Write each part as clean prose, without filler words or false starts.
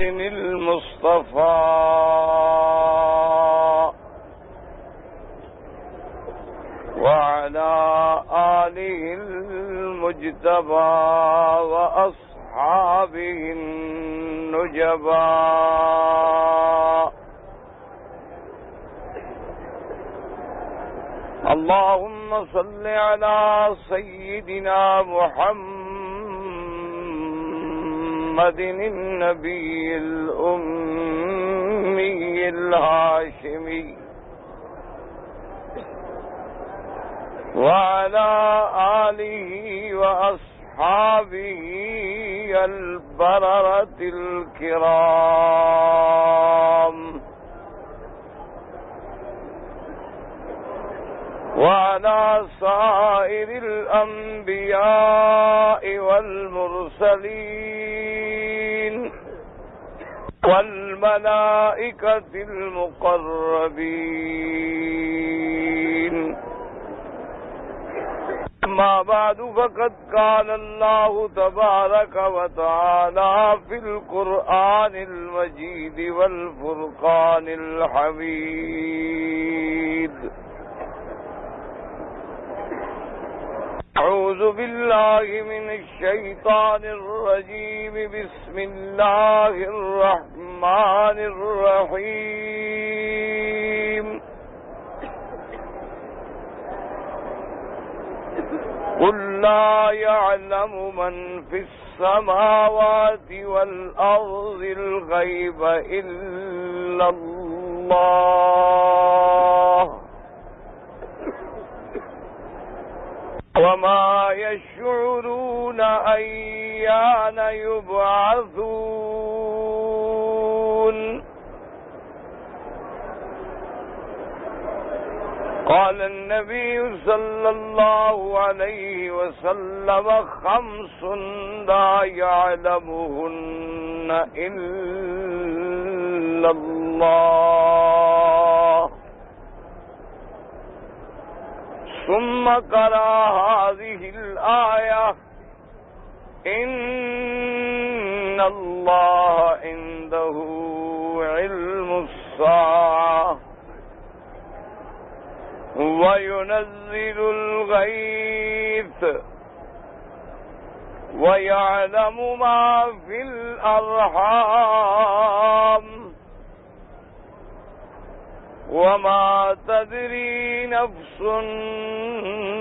المصطفى وعلى آله المجتبى وأصحابه النجبى اللهم صل على سيدنا محمد النبي الأمي الهاشمي وعلى آله وأصحابه البررة الكرام وعلى سائر الأنبياء والمرسلين والملائكة المقربين أما بعد فقد قال الله تبارك وتعالى في القرآن المجيد والفرقان الحميد أعوذ بالله من الشيطان الرجيم بسم الله الرحمن الرحيم قل لا يعلم من في السماوات والأرض الغيب إلا الله وما يشعرون أيان يبعثون قال النبي صلى الله عليه وسلم خمس لا يعلمهن إلا الله ثم قرأ هذه الآية إن الله عنده علم الساعة وينزل الغيث ويعلم ما في الأرحام وما تدري نفس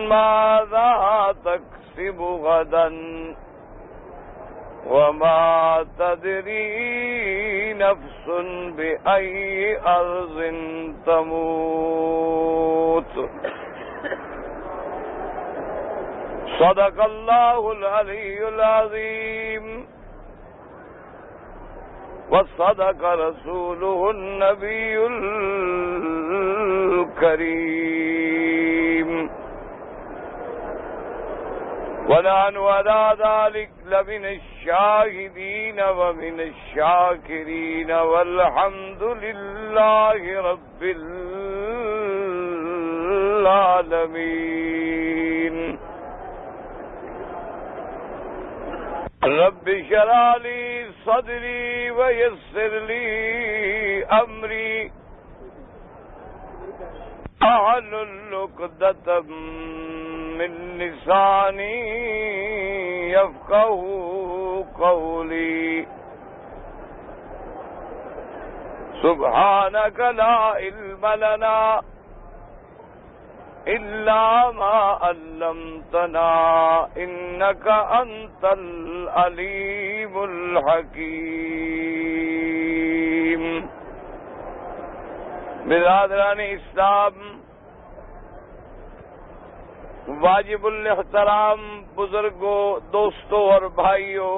ماذا تكسب غدا وما تدري نفس بأي أرض تموت صدق الله العلي العظيم وصدق رسوله النبي الكريم ونحن على ذلك لمن الشاهدين ومن الشاكرين والحمد لله رب العالمين رب اشرح لي صدري ويسر لي أمري أحلل عقدة من لساني يفقهوا قولي سبحانك لا علم لنا إلا ما علمتنا إنك أنت العليم الحكيم برادران اسلام، واجب الاحترام بزرگوں، دوستوں اور بھائیوں،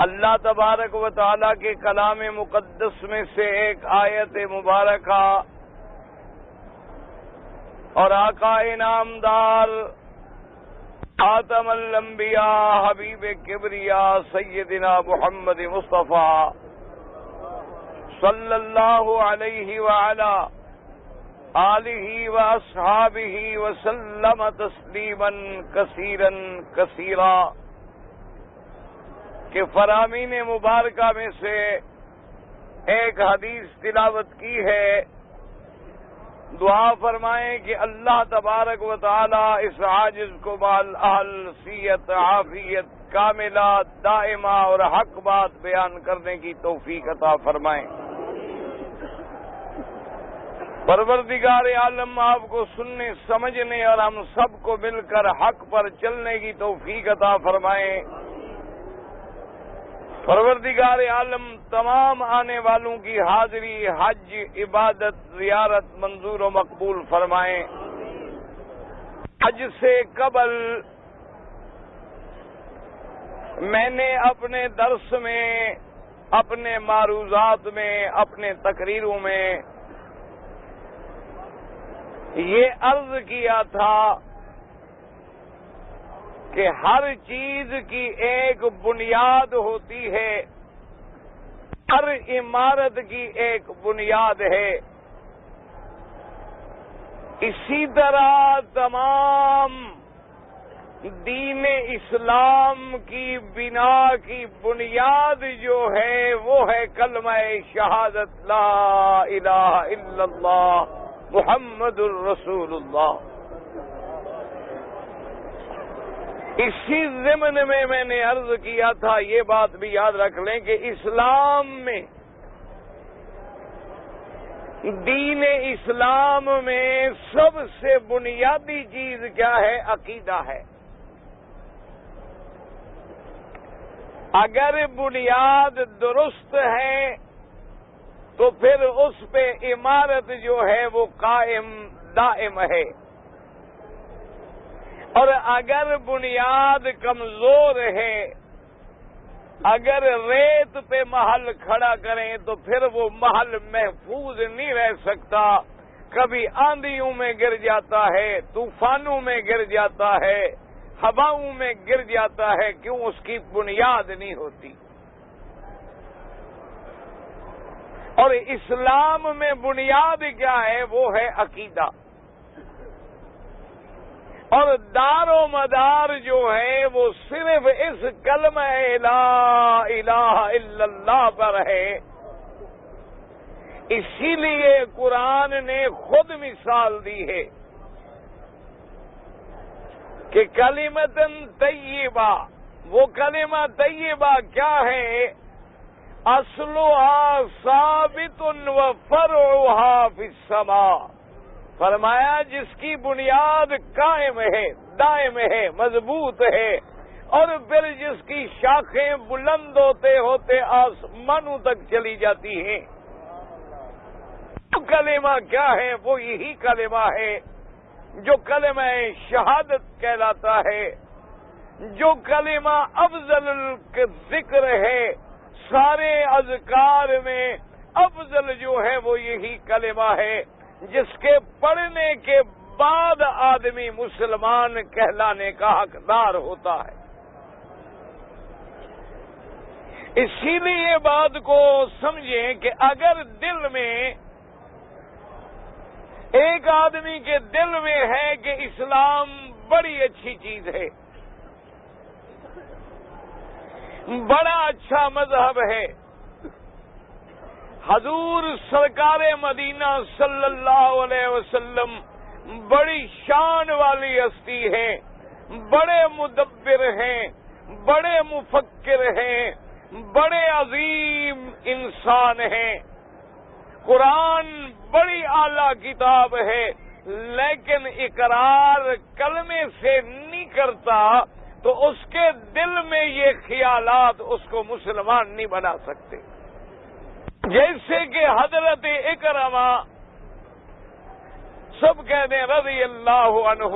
اللہ تبارک و تعالیٰ کے کلام مقدس میں سے ایک آیت مبارکہ اور آقا انعامدار خاتم الانبیاء حبیب کبریا سیدنا محمد مصطفیٰ صلی اللہ علیہ وعلا آلہ واصحابہ وسلم تسلیما کثیرا کثیرا۔ کہ فرامین مبارکہ میں سے ایک حدیث تلاوت کی ہے. دعا فرمائیں کہ اللہ تبارک و تعالی اس عاجز کو بال اہلسیت عافیت کاملہ دائمہ اور حق بات بیان کرنے کی توفیق عطا فرمائیں. پروردگار عالم آپ کو سننے سمجھنے اور ہم سب کو مل کر حق پر چلنے کی توفیق عطا فرمائیں. پروردگار عالم تمام آنے والوں کی حاضری حج عبادت زیارت منظور و مقبول فرمائیں. حج سے قبل میں نے اپنے درس میں اپنے معروضات میں اپنے تقریروں میں یہ عرض کیا تھا کہ ہر چیز کی ایک بنیاد ہوتی ہے، ہر عمارت کی ایک بنیاد ہے. اسی طرح تمام دین اسلام کی بنا کی بنیاد جو ہے وہ ہے کلمہ شہادت لا الہ الا اللہ محمد الرسول اللہ. اسی ضمن میں نے عرض کیا تھا، یہ بات بھی یاد رکھ لیں کہ اسلام میں دین اسلام میں سب سے بنیادی چیز کیا ہے؟ عقیدہ ہے. اگر بنیاد درست ہے تو پھر اس پہ عمارت جو ہے وہ قائم دائم ہے، اور اگر بنیاد کمزور ہے، اگر ریت پہ محل کھڑا کریں تو پھر وہ محل محفوظ نہیں رہ سکتا. کبھی آندھیوں میں گر جاتا ہے، طوفانوں میں گر جاتا ہے، ہواؤں میں گر جاتا ہے. کیوں؟ اس کی بنیاد نہیں ہوتی. اور اسلام میں بنیاد کیا ہے؟ وہ ہے عقیدہ. اور دار و مدار جو ہے وہ صرف اس کلمہ لا الہ الا اللہ پر ہے. اسی لیے قرآن نے خود مثال دی ہے کہ کلمۃ طیبہ، وہ کلمہ طیبہ کیا ہے؟ اصلها ثابت و فرعها فی السماء. فرمایا جس کی بنیاد قائم ہے، دائم ہے، مضبوط ہے، اور پھر جس کی شاخیں بلند ہوتے ہوتے آسمانوں تک چلی جاتی ہیں. تو کلمہ کیا ہے؟ وہ یہی کلمہ ہے جو کلمہ شہادت کہلاتا ہے، جو کلمہ افضل ذکر ہے. سارے اذکار میں افضل جو ہے وہ یہی کلمہ ہے جس کے پڑھنے کے بعد آدمی مسلمان کہلانے کا حقدار ہوتا ہے. اسی لیے بات کو سمجھیں کہ اگر دل میں ایک آدمی کے دل میں ہے کہ اسلام بڑی اچھی چیز ہے، بڑا اچھا مذہب ہے، حضور سرکار مدینہ صلی اللہ علیہ وسلم بڑی شان والی ہستی ہیں، بڑے مدبر ہیں، بڑے مفکر ہیں، بڑے عظیم انسان ہیں، قرآن بڑی اعلیٰ کتاب ہے، لیکن اقرار کلمے سے نہیں کرتا تو اس کے دل میں یہ خیالات اس کو مسلمان نہیں بنا سکتے. جیسے کہ حضرت اکرمہ، سب کہتے ہیں رضی اللہ عنہ،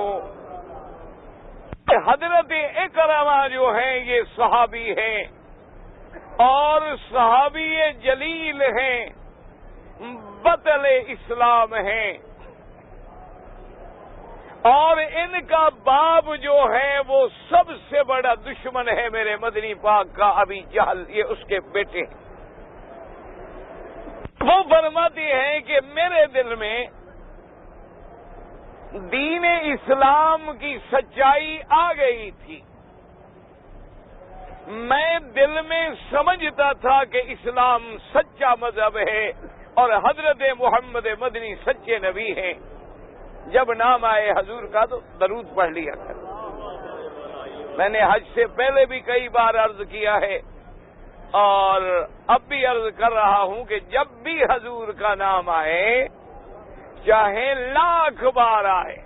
حضرت اکرمہ جو ہیں یہ صحابی ہیں اور صحابی جلیل ہیں، بطل اسلام ہیں، اور ان کا باپ جو ہے وہ سب سے بڑا دشمن ہے میرے مدنی پاک کا، ابی جہل، یہ اس کے بیٹے ہیں. وہ فرماتی ہیں کہ میرے دل میں دین اسلام کی سچائی آ گئی تھی، میں دل میں سمجھتا تھا کہ اسلام سچا مذہب ہے اور حضرت محمد مدنی سچے نبی ہیں. جب نام آئے حضور کا تو درود پڑھ لیا کر. میں نے حج سے پہلے بھی کئی بار عرض کیا ہے اور اب بھی عرض کر رہا ہوں کہ جب بھی حضور کا نام آئے چاہے لاکھ بار آئے،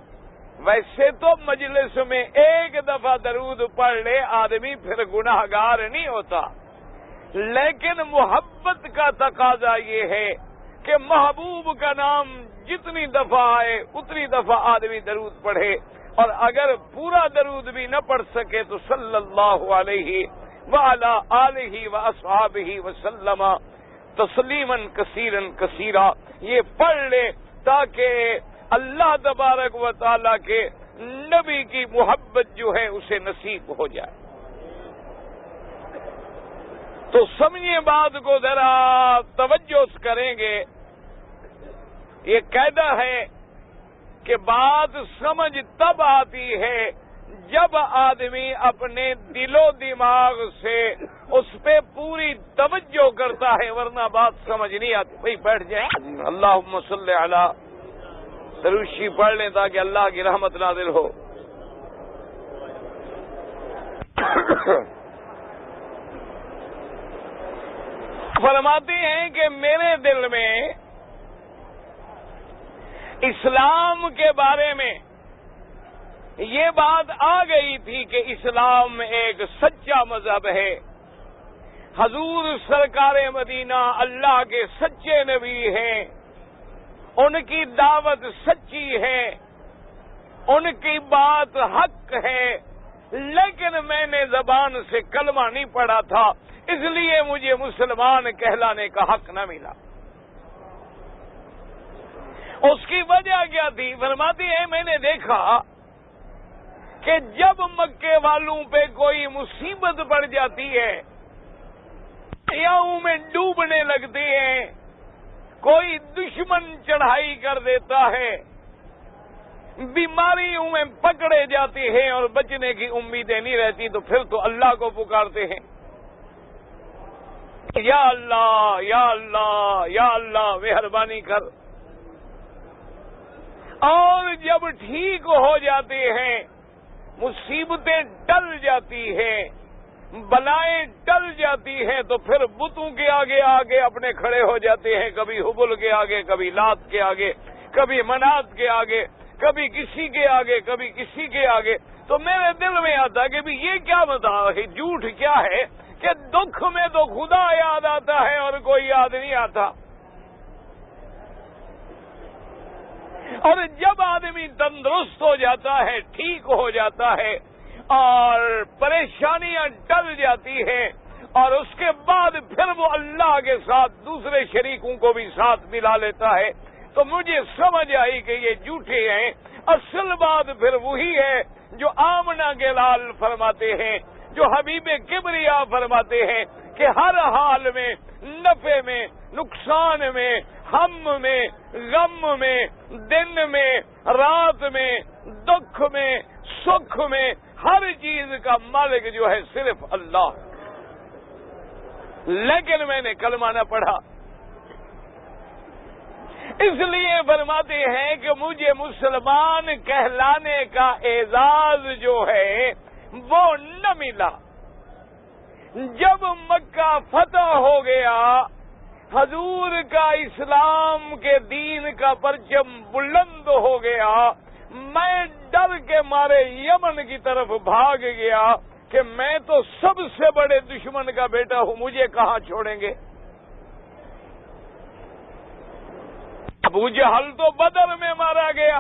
ویسے تو مجلس میں ایک دفعہ درود پڑھ لے آدمی پھر گناہگار نہیں ہوتا، لیکن محبت کا تقاضا یہ ہے کہ محبوب کا نام جتنی دفعہ آئے اتنی دفعہ آدمی درود پڑھے، اور اگر پورا درود بھی نہ پڑھ سکے تو صلی اللہ علیہ وعلی آلہ واصحابہ وسلم تسلیما کثیرا کثیرا یہ پڑھ لے تاکہ اللہ تبارک و تعالی کے نبی کی محبت جو ہے اسے نصیب ہو جائے. تو سمجھیے بات کو ذرا توجہ کریں گے. یہ قاعدہ ہے کہ بات سمجھ تب آتی ہے جب آدمی اپنے دل و دماغ سے اس پہ پوری توجہ کرتا ہے، ورنہ بات سمجھ نہیں آتی. بھائی بیٹھ جائیں. اللہم صلی علی دروشی پڑھ لیں تاکہ اللہ کی رحمت نازل ہو. فرماتے ہیں کہ میرے دل میں اسلام کے بارے میں یہ بات آ گئی تھی کہ اسلام ایک سچا مذہب ہے. حضور سرکار مدینہ اللہ کے سچے نبی ہیں، ان کی دعوت سچی ہے، ان کی بات حق ہے، لیکن میں نے زبان سے کلمہ نہیں پڑھا تھا، اس لیے مجھے مسلمان کہلانے کا حق نہ ملا. اس کی وجہ کیا تھی؟ فرماتی ہے میں نے دیکھا کہ جب مکے والوں پہ کوئی مصیبت پڑ جاتی ہے، دریاؤں میں ڈوبنے لگتے ہیں، کوئی دشمن چڑھائی کر دیتا ہے، بیماریوں میں پکڑے جاتے ہیں اور بچنے کی امیدیں نہیں رہتی، تو پھر تو اللہ کو پکارتے ہیں، یا اللہ یا اللہ یا اللہ مہربانی کر. اور جب ٹھیک ہو جاتے ہیں، مصیبتیں ٹل جاتی ہیں، بلائیں ٹل جاتی ہیں، تو پھر بتوں کے آگے آگے اپنے کھڑے ہو جاتے ہیں، کبھی حبل کے آگے، کبھی لات کے آگے، کبھی منات کے آگے، کبھی کسی کے آگے، کبھی کسی کے آگے. تو میرے دل میں آتا کہ بھی یہ کیا بتا ہے، جھوٹ کیا ہے کہ دکھ میں تو خدا یاد آتا ہے اور کوئی یاد نہیں آتا. اور جب آدمی تندرست ہو جاتا ہے، ٹھیک ہو جاتا ہے اور پریشانیاں ٹل جاتی ہیں، اور اس کے بعد پھر وہ اللہ کے ساتھ دوسرے شریکوں کو بھی ساتھ ملا لیتا ہے، تو مجھے سمجھ آئی کہ یہ جھوٹے ہیں. اصل بات پھر وہی ہے جو آمنہ کے لال فرماتے ہیں، جو حبیب کبریا فرماتے ہیں کہ ہر حال میں، نفع میں، نقصان میں، ہم میں، غم میں، دن میں، رات میں، دکھ میں، سکھ میں، ہر چیز کا مالک جو ہے صرف اللہ. لیکن میں نے کلمہ نہ پڑھا، اس لیے فرماتے ہیں کہ مجھے مسلمان کہلانے کا اعزاز جو ہے وہ نہ ملا. جب مکہ فتح ہو گیا، حضور کا اسلام کے دین کا پرچم بلند ہو گیا، میں ڈر کے مارے یمن کی طرف بھاگ گیا کہ میں تو سب سے بڑے دشمن کا بیٹا ہوں، مجھے کہاں چھوڑیں گے. ابو جہل تو بدر میں مارا گیا،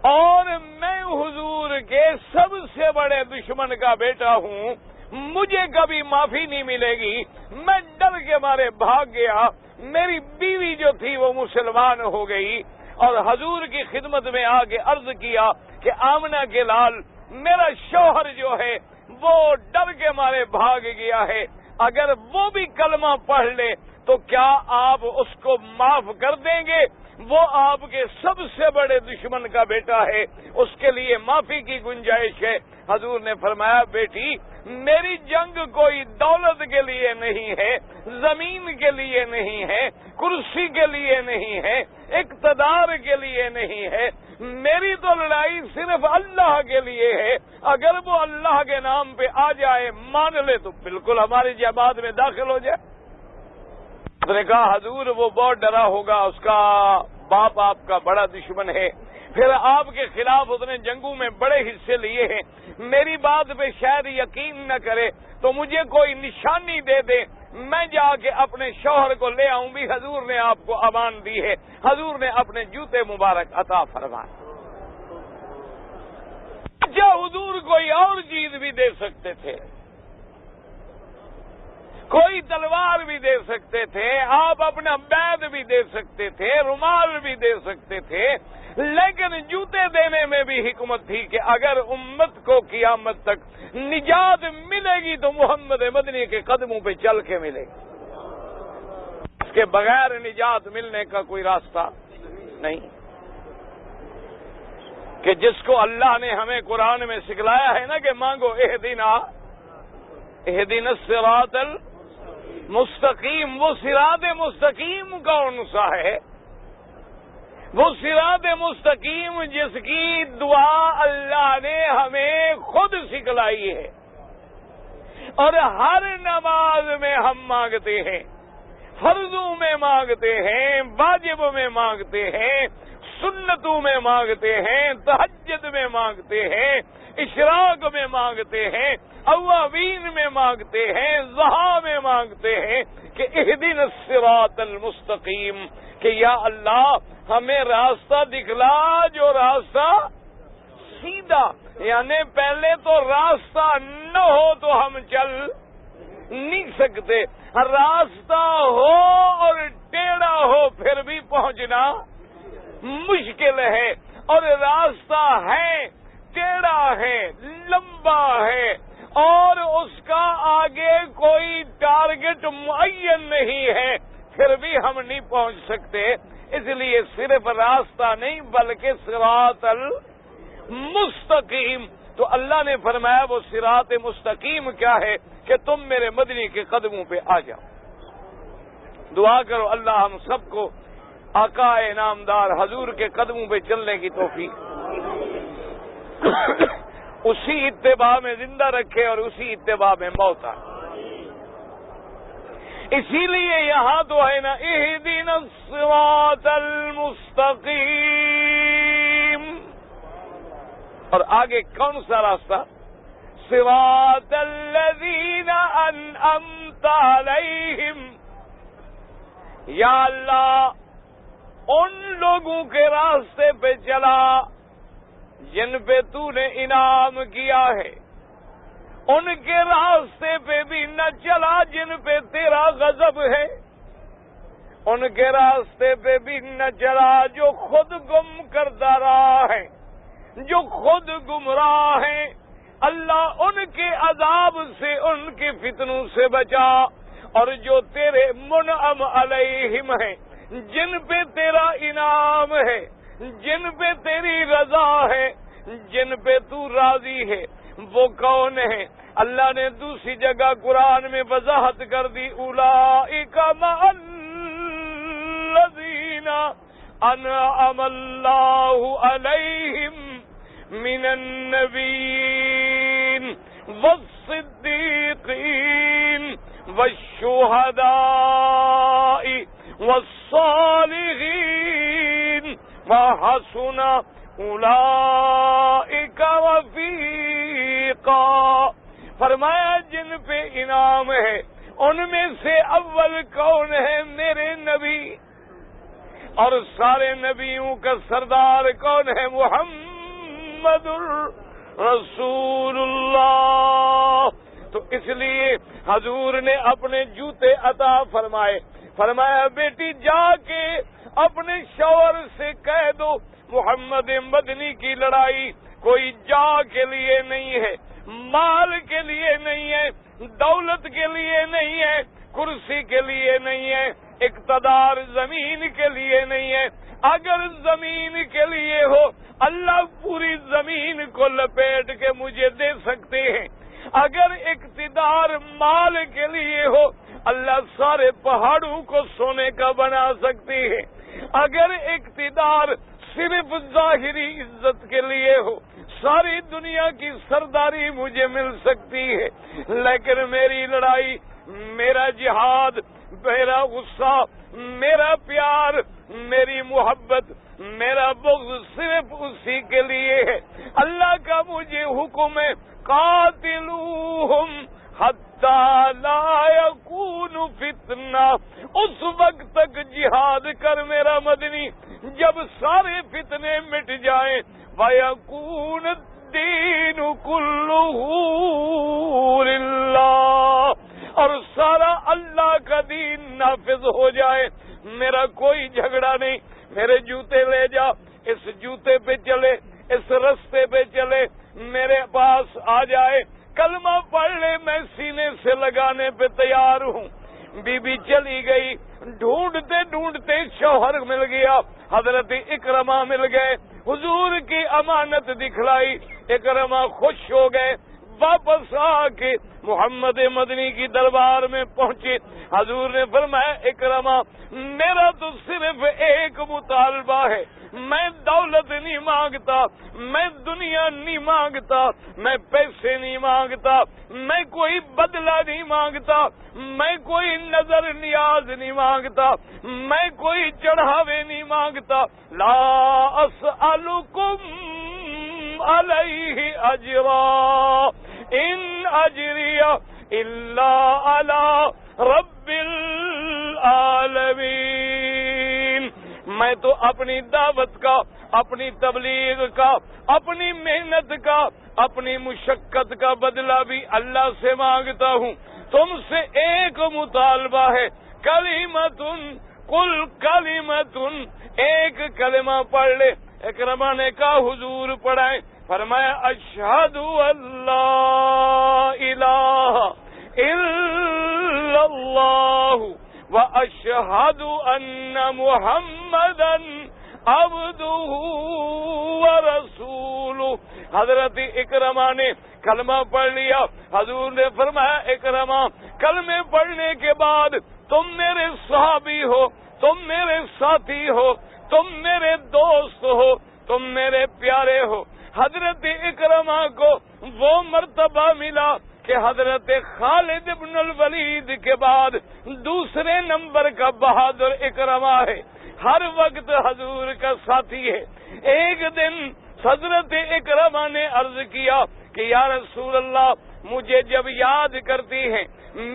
اور میں حضور کے سب سے بڑے دشمن کا بیٹا ہوں، مجھے کبھی معافی نہیں ملے گی. میں ڈر کے مارے بھاگ گیا. میری بیوی جو تھی وہ مسلمان ہو گئی، اور حضور کی خدمت میں آ کے عرض کیا کہ آمنہ کے لال، میرا شوہر جو ہے وہ ڈر کے مارے بھاگ گیا ہے، اگر وہ بھی کلمہ پڑھ لے تو کیا آپ اس کو معاف کر دیں گے؟ وہ آپ کے سب سے بڑے دشمن کا بیٹا ہے، اس کے لیے معافی کی گنجائش ہے۔ حضور نے فرمایا بیٹی میری جنگ کوئی دولت کے لیے نہیں ہے، زمین کے لیے نہیں ہے، کرسی کے لیے نہیں ہے، اقتدار کے لیے نہیں ہے، میری تو لڑائی صرف اللہ کے لیے ہے۔ اگر وہ اللہ کے نام پہ آ جائے مان لے تو بالکل ہماری جماعت میں داخل ہو جائے۔ اس نے کہا حضور وہ بہت ڈرا ہوگا، اس کا باپ آپ کا بڑا دشمن ہے، پھر آپ کے خلاف اس نے جنگوں میں بڑے حصے لیے ہیں، میری بات پہ شاید یقین نہ کرے تو مجھے کوئی نشانی دے دے، میں جا کے اپنے شوہر کو لے آؤں بھی۔ حضور نے آپ کو امان دی ہے، حضور نے اپنے جوتے مبارک عطا فرمائے۔ اچھا حضور کوئی اور چیز بھی دے سکتے تھے، کوئی تلوار بھی دے سکتے تھے، آپ اپنا بیت بھی دے سکتے تھے، رومال بھی دے سکتے تھے، لیکن جوتے دینے میں بھی حکمت تھی کہ اگر امت کو قیامت تک نجات ملے گی تو محمد مدنی کے قدموں پہ چل کے ملے گی، اس کے بغیر نجات ملنے کا کوئی راستہ نہیں۔ کہ جس کو اللہ نے ہمیں قرآن میں سکھلایا ہے نا کہ مانگو اہدنا الصراط المستقیم، وہ صراط مستقیم کون سا ہے؟ وہ صراط مستقیم جس کی دعا اللہ نے ہمیں خود سکھلائی ہے، اور ہر نماز میں ہم مانگتے ہیں، فرضوں میں مانگتے ہیں، واجب میں مانگتے ہیں، سنتوں میں مانگتے ہیں، تہجد میں مانگتے ہیں، اشراق میں مانگتے ہیں، اوابین میں مانگتے ہیں، ضحیٰ میں مانگتے ہیں کہ اہدنا الصراط المستقیم، کہ یا اللہ ہمیں راستہ دکھلا جو راستہ سیدھا، یعنی پہلے تو راستہ نہ ہو تو ہم چل نہیں سکتے، راستہ ہو اور ٹیڑھا ہو پھر بھی پہنچنا مشکل ہے، اور راستہ ہے ٹیڑھا ہے، لمبا ہے، اور اس کا آگے کوئی ٹارگٹ معین نہیں ہے، پھر بھی ہم نہیں پہنچ سکتے۔ اس لیے صرف راستہ نہیں بلکہ صراط المستقیم، تو اللہ نے فرمایا وہ صراط مستقیم کیا ہے کہ تم میرے مدنی کے قدموں پہ آ جاؤ۔ دعا کرو اللہ ہم سب کو آقا انعامدار حضور کے قدموں پہ چلنے کی توفیق، اسی اتباع میں زندہ رکھے اور اسی اتباع میں موت آئے۔ اسی لیے یہاں تو ہے نا اہدنا الصراط المستقیم، اور آگے کون سا راستہ؟ صراط الذین انعمت علیہم، یا اللہ ان لوگوں کے راستے پہ چلا جن پہ تو نے انعام کیا ہے، ان کے راستے پہ بھی نہ چلا جن پہ تیرا غضب ہے، ان کے راستے پہ بھی نہ چلا جو خود گم کردہ رہا ہے، جو خود گمراہ ہیں، اللہ ان کے عذاب سے ان کے فتنوں سے بچا، اور جو تیرے منعم علیہم ہیں، جن پہ تیرا انعام ہے، جن پہ تیری رضا ہے، جن پہ تو راضی ہے، وہ کون ہے؟ اللہ نے دوسری جگہ قرآن میں وضاحت کر دی، اولئک مع الذین انعم اللہ علیہم من النبیین والصدیقین والشہداء والصالحین وحسن اولئک رفیقا۔ فرمایا جن پہ انعام ہے ان میں سے اول کون ہے؟ میرے نبی، اور سارے نبیوں کا سردار کون ہے؟ محمد رسول اللہ۔ تو اس لیے حضور نے اپنے جوتے عطا فرمائے، فرمایا بیٹی جا کے اپنے شوہر سے کہہ دو محمد مدنی کی لڑائی کوئی جا کے لیے نہیں ہے، مال کے لیے نہیں ہے، دولت کے لیے نہیں ہے، کرسی کے لیے نہیں ہے، اقتدار زمین کے لیے نہیں ہے. اگر زمین کے لیے ہو اللہ پوری زمین کو لپیٹ کے مجھے دے سکتے ہیں. اگر اقتدار مال کے لیے ہو اللہ سارے پہاڑوں کو سونے کا بنا سکتے ہیں. اگر اقتدار صرف ظاہری عزت کے لیے ہو ساری دنیا کی سرداری مجھے مل سکتی ہے. لیکن میری لڑائی، میرا جہاد، میرا غصہ، میرا پیار، میری محبت، میرا بغض صرف اسی کے لیے ہے. اللہ کا مجھے حکم ہے قاتلوہم حتی لا یکون فتنہ. اس وقت تک جہاد کر میرا مدنی جب سارے فتنے مٹ جائیں. وَيَكُونَ الدِّينُ كُلُّهُ لِلَّهِ، اور سارا اللہ کا دین نافذ ہو جائے. میرا کوئی جھگڑا نہیں. میرے جوتے لے جا، اس جوتے پہ چلے، اس رستے پہ چلے، میرے پاس آ جائے، کلمہ پڑھ لے، میں سینے سے لگانے پہ تیار ہوں. بی بی چلی گئی، ڈھونڈتے ڈھونڈتے شوہر مل گیا. حضرت اکرمہ مل گئے، حضور کی امانت دکھلائی. اکرمہ خوش ہو گئے، واپس آ کے محمد مدنی کی دربار میں پہنچے. حضور نے فرمایا اکرمہ میرا تو صرف ایک مطالبہ ہے. میں دولت نہیں مانگتا، میں دنیا نہیں مانگتا، میں پیسے نہیں مانگتا، میں کوئی بدلہ نہیں مانگتا، میں کوئی نظر نیاز نہیں مانگتا، میں کوئی چڑھاوے نہیں مانگتا. لا اسألکم علیہ اجرا ان اجری الا علی رب العالمین. میں تو اپنی دعوت کا، اپنی تبلیغ کا، اپنی محنت کا، اپنی مشقت کا بدلہ بھی اللہ سے مانگتا ہوں. تم سے ایک مطالبہ ہے، کلمتن قل کلمتن، ایک کلمہ پڑھ لے. اکرمہ نے کہا حضور پڑھائیں. فرمایا اشہد اللہ الہ الا اللہ واشہد ان محمدا عبدہ ورسولہ. حضرت اکرمہ نے کلمہ پڑھ لیا. حضور نے فرمایا اکرمہ کلمے پڑھنے کے بعد تم میرے صحابی ہو، تم میرے ساتھی ہو، تم میرے دوست ہو، تم میرے پیارے ہو. حضرت اکرمہ کو وہ مرتبہ ملا کہ حضرت خالد بن الولید کے بعد دوسرے نمبر کا بہادر اکرمہ ہے. ہر وقت حضور کا ساتھی ہے. ایک دن حضرت اکرمہ نے عرض کیا کہ یا رسول اللہ مجھے جب یاد کرتی ہیں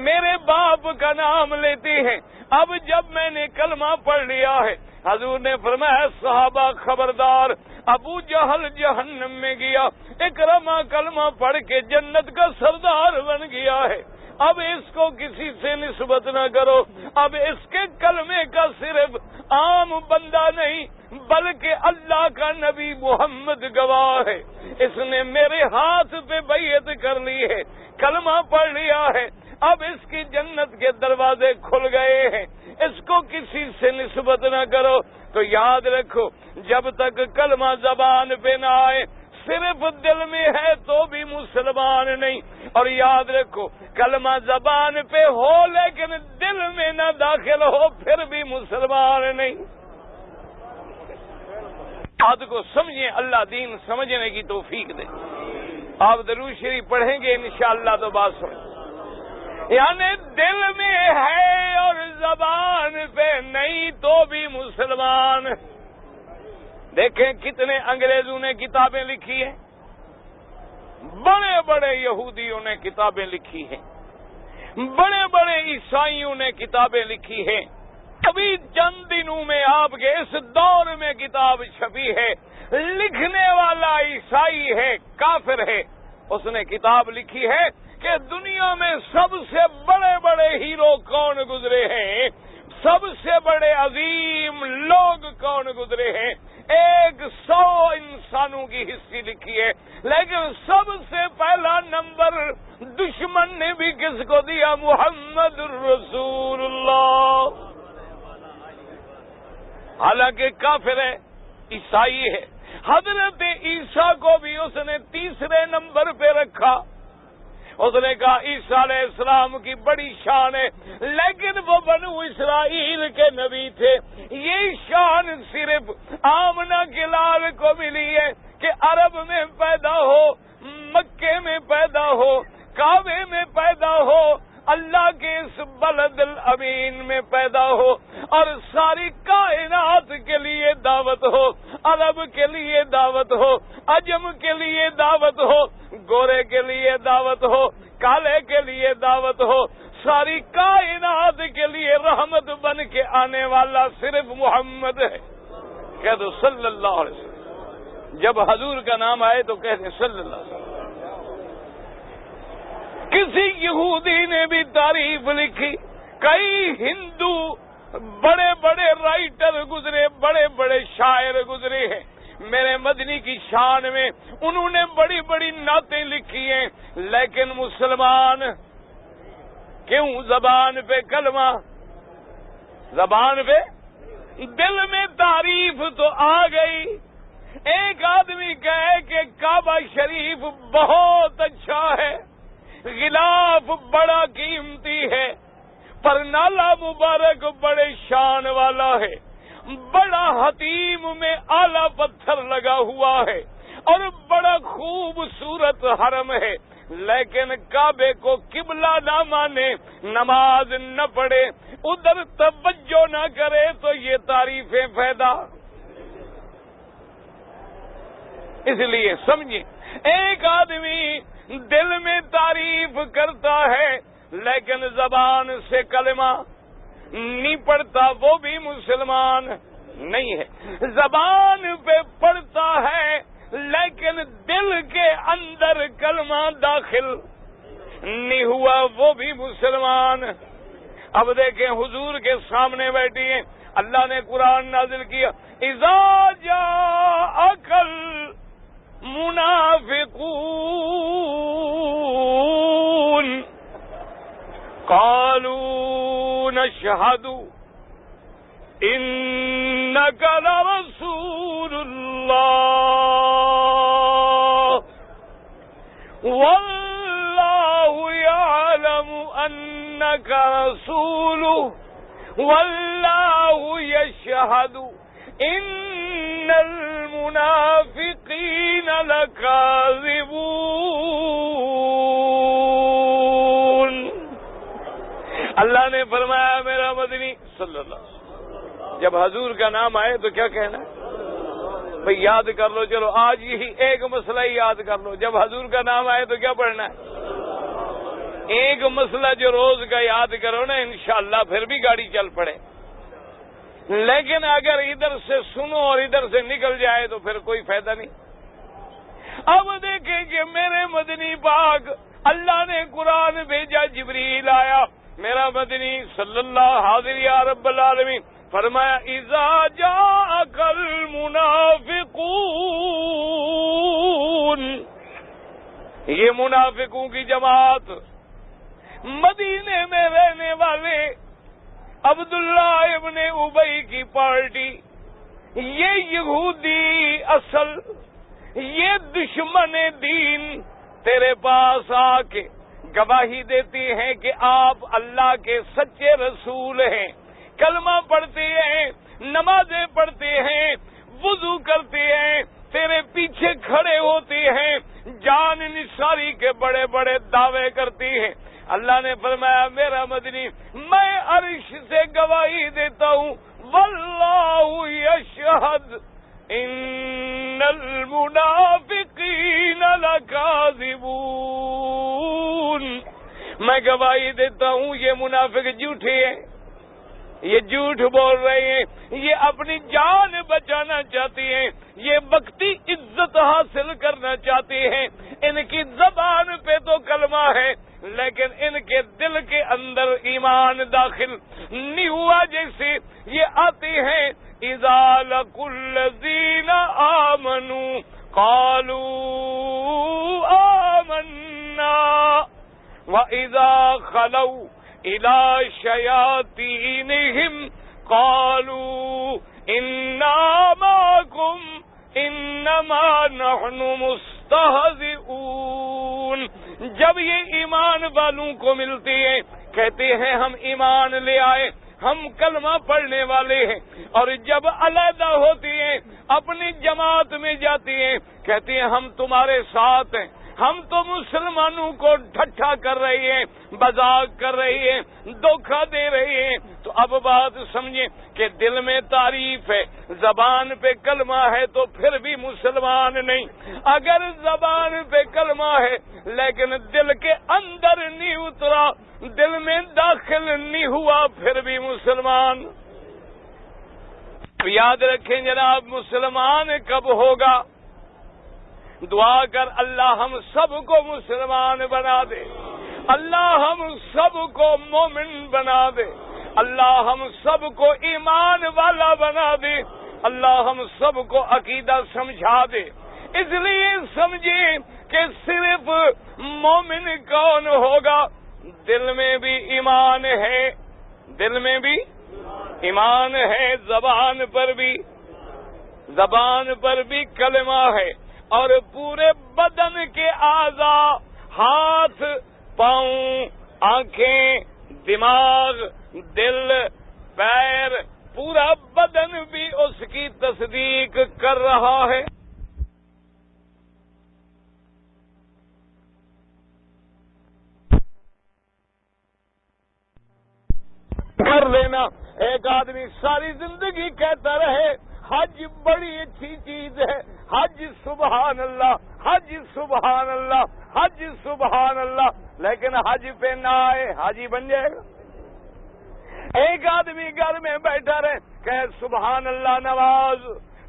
میرے باپ کا نام لیتی ہیں، اب جب میں نے کلمہ پڑھ لیا ہے. حضور نے فرمایا صحابہ خبردار، ابو جہل جہنم میں گیا، اکرمہ کلمہ پڑھ کے جنت کا سردار بن گیا ہے. اب اس کو کسی سے نسبت نہ کرو. اب اس کے کلمے کا صرف عام بندہ نہیں بلکہ اللہ کا نبی محمد گواہ ہے. اس نے میرے ہاتھ پہ بیعت کر لی ہے، کلمہ پڑھ لیا ہے. اب اس کی جنت کے دروازے کھل گئے ہیں. اس کو کسی سے نسبت نہ کرو. تو یاد رکھو جب تک کلمہ زبان پہ نہ آئے صرف دل میں ہے تو بھی مسلمان نہیں. اور یاد رکھو کلمہ زبان پہ ہو لیکن دل میں نہ داخل ہو پھر بھی مسلمان نہیں. بات کو سمجھیں، اللہ دین سمجھنے کی توفیق دے. آپ درود شریف پڑھیں گے انشاءاللہ تو بات سمجھ. یعنی دل میں ہے اور زبان پہ نہیں تو بھی مسلمان. دیکھیں کتنے انگریزوں نے کتابیں لکھی ہیں، بڑے بڑے یہودیوں نے کتابیں لکھی ہیں، بڑے بڑے عیسائیوں نے کتابیں لکھی ہیں. ابھی چند دنوں میں آپ کے اس دور میں کتاب چھپی ہے، لکھنے والا عیسائی ہے، کافر ہے. اس نے کتاب لکھی ہے کہ دنیا میں سب سے بڑے بڑے ہیرو کون گزرے ہیں، سب سے بڑے عظیم لوگ کون گزرے ہیں. 100 انسانوں کی ہسٹری لکھی ہے، لیکن سب سے پہلا نمبر دشمن نے بھی کس کو دیا؟ محمد الرسول اللہ. حالانکہ کافر ہے، عیسائی ہے. حضرت عیسیٰ کو بھی اس نے تیسرے نمبر پہ رکھا. اس نے کہا عیسیٰ علیہ السلام کی بڑی شان ہے، لیکن وہ بنو اسرائیل کے نبی تھے. یہ شان صرف آمنہ کے لال کو ملی ہے کہ عرب میں پیدا ہو، مکے میں پیدا ہو، کعبے میں پیدا ہو، اللہ کے اس بلد الامین میں پیدا ہو، اور ساری کائنات کے لیے دعوت ہو. عرب کے لیے دعوت ہو، عجم کے لیے دعوت ہو، گورے کے لیے دعوت ہو، کالے کے لیے دعوت ہو. ساری کائنات کے لیے رحمت بن کے آنے والا صرف محمد ہے. کہہ دو صلی اللہ علیہ وسلم. جب حضور کا نام آئے تو کہہ دیں صلی اللہ علیہ وسلم. کسی یہودی نے بھی تعریف لکھی، کئی ہندو بڑے بڑے رائٹر گزرے، بڑے بڑے شاعر گزرے ہیں میرے مدنی کی شان میں، انہوں نے بڑی بڑی نعتیں لکھی ہیں، لیکن مسلمان کیوں زبان پہ کلمہ، زبان پہ، دل میں تعریف تو آ گئی. ایک آدمی کہے کہ کعبہ شریف بہت اچھا ہے، غلاف بڑا قیمتی ہے، پر نالا مبارک بڑے شان والا ہے، بڑا حتیم میں اعلی پتھر لگا ہوا ہے، اور بڑا خوبصورت حرم ہے، لیکن کعبے کو قبلہ نہ مانے، نماز نہ پڑھے، ادھر توجہ نہ کرے تو یہ تعریفیں پیدا. اس لیے سمجھیں، ایک آدمی دل میں تعریف کرتا ہے لیکن زبان سے کلمہ نہیں پڑھتا، وہ بھی مسلمان نہیں ہے. زبان پہ پڑھتا ہے لیکن دل کے اندر کلمہ داخل نہیں ہوا، وہ بھی مسلمان. اب دیکھیں حضور کے سامنے بیٹھی ہیں، اللہ نے قرآن نازل کیا، اذا جاءک المنافقون قالوا نشهد إنك لرسول الله والله يعلم أنك رسوله والله يشهد إن المنافقين لكاذبون. اللہ نے فرمایا میرا مدنی صلی اللہ علیہ وسلم، جب حضور کا نام آئے تو کیا کہنا ہے بھئی؟ یاد کر لو. چلو آج یہی ایک مسئلہ ہی یاد کر لو، جب حضور کا نام آئے تو کیا پڑھنا ہے؟ ایک مسئلہ جو روز کا یاد کرو نا، انشاءاللہ پھر بھی گاڑی چل پڑے. لیکن اگر ادھر سے سنو اور ادھر سے نکل جائے تو پھر کوئی فائدہ نہیں. اب دیکھیں کہ میرے مدنی پاک اللہ نے قرآن بھیجا، جبریل آیا، میرا مدنی صلی اللہ حاضر یا رب العالمین فرمایا اذا جاءک المنافقون. یہ منافقوں کی جماعت، مدینے میں رہنے والے عبداللہ ابن ابی کی پارٹی، یہ یہودی اصل، یہ دشمن دین تیرے پاس آ کے گواہی دیتی ہیں کہ آپ اللہ کے سچے رسول ہیں، کلمہ پڑھتے ہیں، نمازیں پڑھتے ہیں، وضو کرتے ہیں، تیرے پیچھے کھڑے ہوتے ہیں، جان نثاری کے بڑے بڑے دعوے کرتی ہیں. اللہ نے فرمایا میرا مدنی میں عرش سے گواہی دیتا ہوں، واللہ یشہد ان المنافقین لکاذبون. میں گواہی دیتا ہوں یہ منافق جھوٹے ہیں، یہ جھوٹ بول رہے ہیں، یہ اپنی جان بچانا چاہتی ہیں، یہ وقتی عزت حاصل کرنا چاہتے ہیں. ان کی زبان پہ تو کلمہ ہے لیکن ان کے دل کے اندر ایمان داخل نہیں ہوا. جیسے یہ آتے ہیں اذا لقوا الذین آمنوا قالوا آمنا وَإِذَا خَلَوْا إِلَى شَيَاطِينِهِمْ قالوا انا معكم انما نحن مستہزئون. جب یہ ایمان والوں کو ملتی ہیں کہتے ہیں ہم ایمان لے آئے، ہم کلمہ پڑھنے والے ہیں، اور جب علیحدہ ہوتی ہیں اپنی جماعت میں جاتی ہیں کہتی ہیں ہم تمہارے ساتھ ہیں، ہم تو مسلمانوں کو ٹھٹھا کر رہی ہیں، مذاق کر رہی ہیں، دھوکہ دے رہی ہیں. تو اب بات سمجھیں کہ دل میں تعریف ہے، زبان پہ کلمہ ہے تو پھر بھی مسلمان نہیں. اگر زبان پہ کلمہ ہے لیکن دل کے اندر نہیں اترا، دل میں داخل نہیں ہوا، پھر بھی مسلمان. یاد رکھیں جناب، مسلمان کب ہوگا؟ دعا کر اللہ ہم سب کو مسلمان بنا دے، اللہ ہم سب کو مومن بنا دے، اللہ ہم سب کو ایمان والا بنا دے، اللہ ہم سب کو عقیدہ سمجھا دے. اس لیے سمجھیں کہ صرف مومن کون ہوگا؟ دل میں بھی ایمان ہے، دل میں بھی ایمان ہے، زبان پر بھی کلمہ ہے، اور پورے بدن کے اعضاء، ہاتھ، پاؤں، آنکھیں، دماغ، دل، پیر، پورا بدن بھی اس کی تصدیق کر رہا ہے. کر لینا. ایک آدمی ساری زندگی کہتا رہے حج بڑی اچھی چیز ہے، حج سبحان اللہ، حج سبحان اللہ، حج سبحان اللہ، لیکن حج پہ نہ آئے حاجی بن جائے گا. ایک آدمی گھر میں بیٹھا رہے کہ سبحان اللہ،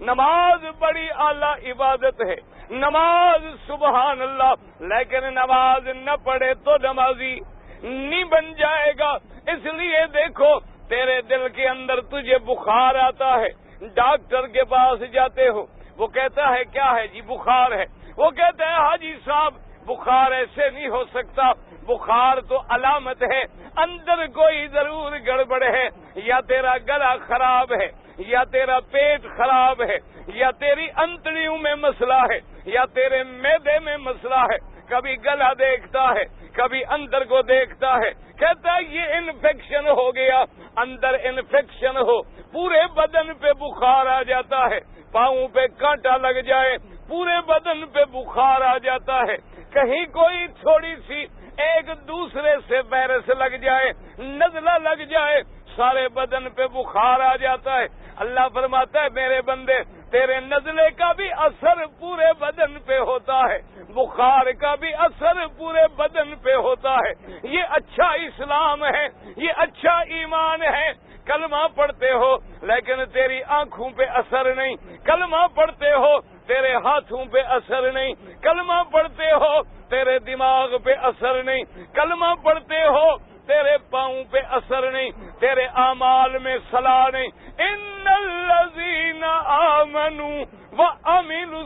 نماز بڑی اعلیٰ عبادت ہے، نماز سبحان اللہ، لیکن نماز نہ پڑھے تو نمازی نہیں بن جائے گا. اس لیے دیکھو تیرے دل کے اندر تجھے بخار آتا ہے، ڈاکٹر کے پاس جاتے ہو، وہ کہتا ہے کیا ہے جی؟ بخار ہے. وہ کہتا ہے حاجی صاحب بخار ایسے نہیں ہو سکتا، بخار تو علامت ہے، اندر کوئی ضرور گڑبڑ ہے، یا تیرا گلا خراب ہے، یا تیرا پیٹ خراب ہے، یا تیری انتڑیوں میں مسئلہ ہے، یا تیرے معدے میں مسئلہ ہے. کبھی گلا دیکھتا ہے، کبھی اندر کو دیکھتا ہے، کہتا ہے یہ انفیکشن ہو گیا. اندر انفیکشن ہو، پورے بدن پہ بخار آ جاتا ہے، پاؤں پہ کانٹا لگ جائے، پورے بدن پہ بخار آ جاتا ہے. کہیں کوئی تھوڑی سی ایک دوسرے سے وائرس لگ جائے، نزلہ لگ جائے، سارے بدن پہ بخار آ جاتا ہے. اللہ فرماتا ہے میرے بندے تیرے نزلے کا بھی اثر پورے بدن پہ ہوتا ہے، بخار کا بھی اثر پورے بدن پہ ہوتا ہے. یہ اچھا اسلام ہے، یہ اچھا ایمان ہے. کلمہ پڑھتے ہو لیکن تیری آنکھوں پہ اثر نہیں، کلمہ پڑھتے ہو تیرے ہاتھوں پہ اثر نہیں، کلمہ پڑھتے ہو تیرے دماغ پہ اثر نہیں، کلمہ پڑھتے ہو تیرے پاؤں پہ اثر نہیں، تیرے اعمال میں صلاح نہیں. ان الذین آمنوا وعملوا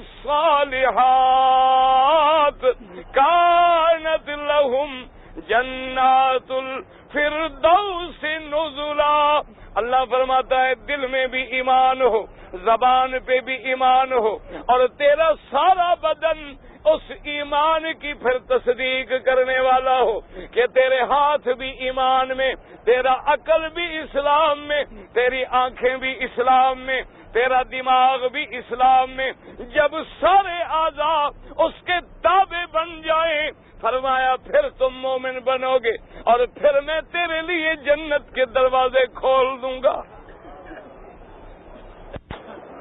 الصالحات کانت لهم جنات الفردوس نزلا. اللہ فرماتا ہے دل میں بھی ایمان ہو، زبان پہ بھی ایمان ہو، اور تیرا سارا بدن اس ایمان کی پھر تصدیق کرنے والا ہو کہ تیرے ہاتھ بھی ایمان میں، تیرا عقل بھی اسلام میں، تیری آنکھیں بھی اسلام میں، تیرا دماغ بھی اسلام میں. جب سارے اعضاء اس کے تابع بن جائیں فرمایا پھر تم مومن بنو گے اور پھر میں تیرے لیے جنت کے دروازے کھول دوں گا.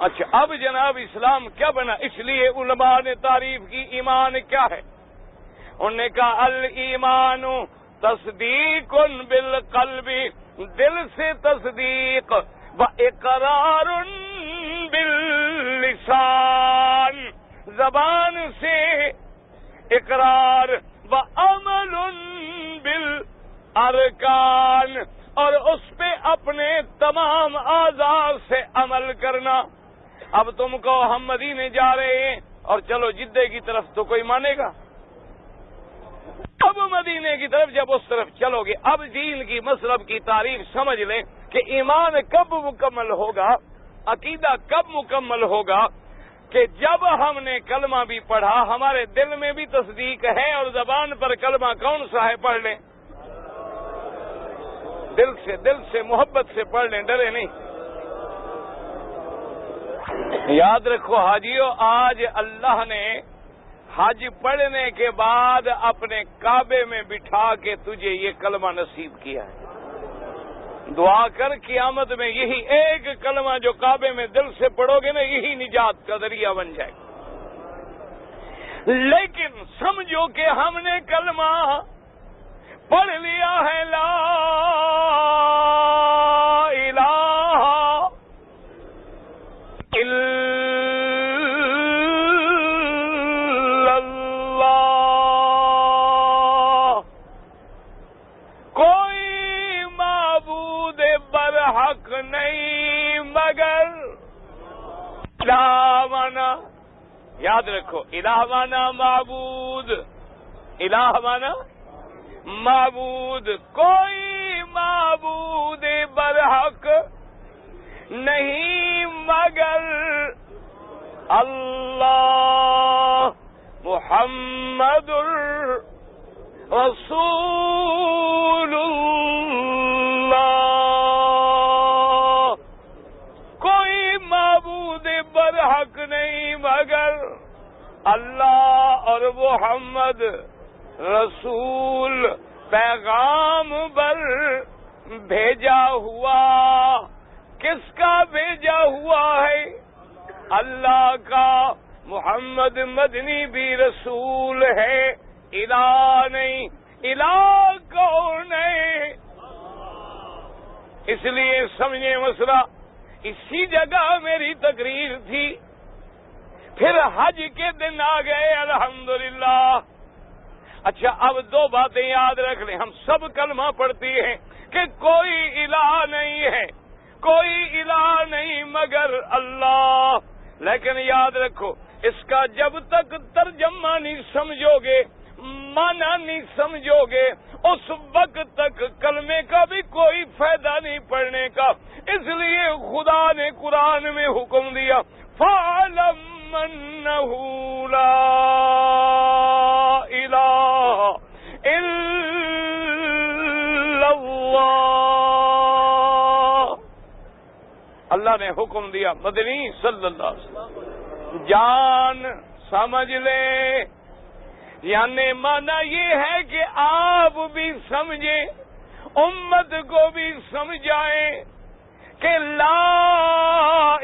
اچھا اب جناب اسلام کیا بنا؟ اس لیے علماء نے تعریف کی ایمان کیا ہے. انہوں نے کہا الایمان تصدیق بالقلب، دل سے تصدیق، و اقرار باللسان، زبان سے اقرار، و عمل بالارکان، اور اس پہ اپنے تمام اعضاء سے عمل کرنا. اب تم کو ہم مدینے جا رہے ہیں اور چلو جدے کی طرف، تو کوئی مانے گا؟ اب مدینے کی طرف جب اس طرف چلو گے، اب دین کی مطلب کی تعریف سمجھ لیں کہ ایمان کب مکمل ہوگا، عقیدہ کب مکمل ہوگا، کہ جب ہم نے کلمہ بھی پڑھا ہمارے دل میں بھی تصدیق ہے، اور زبان پر کلمہ کون سا ہے پڑھ لیں، دل سے محبت سے پڑھ لیں، ڈرے نہیں۔ یاد رکھو حاجیو، آج اللہ نے حج پڑھنے کے بعد اپنے کعبے میں بٹھا کے تجھے یہ کلمہ نصیب کیا ہے۔ دعا کر قیامت میں یہی ایک کلمہ جو کعبے میں دل سے پڑھو گے نا، یہی نجات کا ذریعہ بن جائے گا۔ لیکن سمجھو کہ ہم نے کلمہ پڑھ لیا ہے، لا الہ الا اللہ، کوئی معبود برحق نہیں مگر الہ مانا، یاد رکھو الہ مانا معبود، الہ مانا معبود، کوئی معبود برحق نہیں مگر اللہ محمد رسول اللہ، کوئی معبود برحق نہیں مگر اللہ اور محمد رسول پیغام بر بھیجا ہوا، کس کا بھیجا ہوا ہے؟ اللہ کا۔ محمد مدنی بھی رسول ہے، الہ نہیں، الہ کون ہے؟ اس لیے سمجھے مسئلہ۔ اسی جگہ میری تقریر تھی، پھر حج کے دن آ گئے الحمدللہ۔ اچھا اب دو باتیں یاد رکھ لیں، ہم سب کلمہ پڑھتی ہیں کہ کوئی الہ نہیں ہے، کوئی الہ نہیں مگر اللہ، لیکن یاد رکھو اس کا جب تک ترجمہ نہیں سمجھو گے، معنی نہیں سمجھو گے، اس وقت تک کلمے کا بھی کوئی فائدہ نہیں پڑھنے کا۔ اس لیے خدا نے قرآن میں حکم دیا، فَاعْلَمْ أَنَّهُ لَا إِلَٰهَ إِلَّا اللَّهُ۔ اللہ نے حکم دیا، مدنی صلی اللہ علیہ وسلم جان سمجھ لے، یعنی معنی یہ ہے کہ آپ بھی سمجھیں، امت کو بھی سمجھائیں کہ لا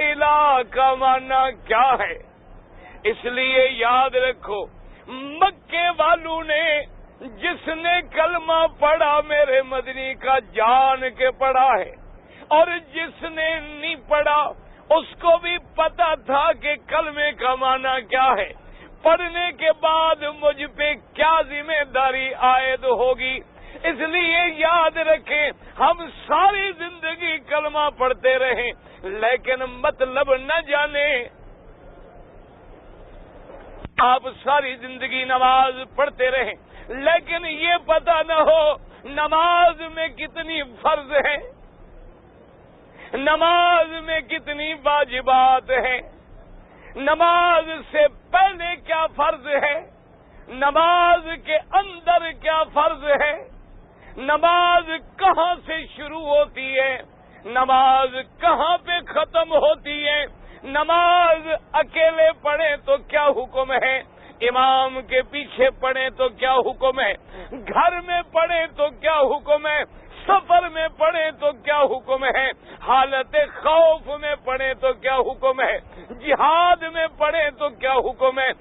الہ کا معنی کیا ہے۔ اس لیے یاد رکھو، مکے والوں نے جس نے کلمہ پڑھا میرے مدنی کا جان کے پڑھا ہے، اور جس نے نہیں پڑھا اس کو بھی پتا تھا کہ کلمے کا معنی کیا ہے، پڑھنے کے بعد مجھ پہ کیا ذمہ داری عائد ہوگی۔ اس لیے یاد رکھیں، ہم ساری زندگی کلمہ پڑھتے رہیں لیکن مطلب نہ جانیں۔ آپ ساری زندگی نماز پڑھتے رہیں لیکن یہ پتہ نہ ہو نماز میں کتنی فرض ہیں، نماز میں کتنی واجبات ہیں، نماز سے پہلے کیا فرض ہے، نماز کے اندر کیا فرض ہے، نماز کہاں سے شروع ہوتی ہے، نماز کہاں پہ ختم ہوتی ہے، نماز اکیلے پڑھیں تو کیا حکم ہے، امام کے پیچھے پڑھیں تو کیا حکم ہے، گھر میں پڑھیں تو کیا حکم ہے، سفر میں پڑھیں تو کیا حکم ہے، حالت خوف میں پڑھیں تو کیا حکم ہے، جہاد میں پڑھیں تو کیا حکم ہے۔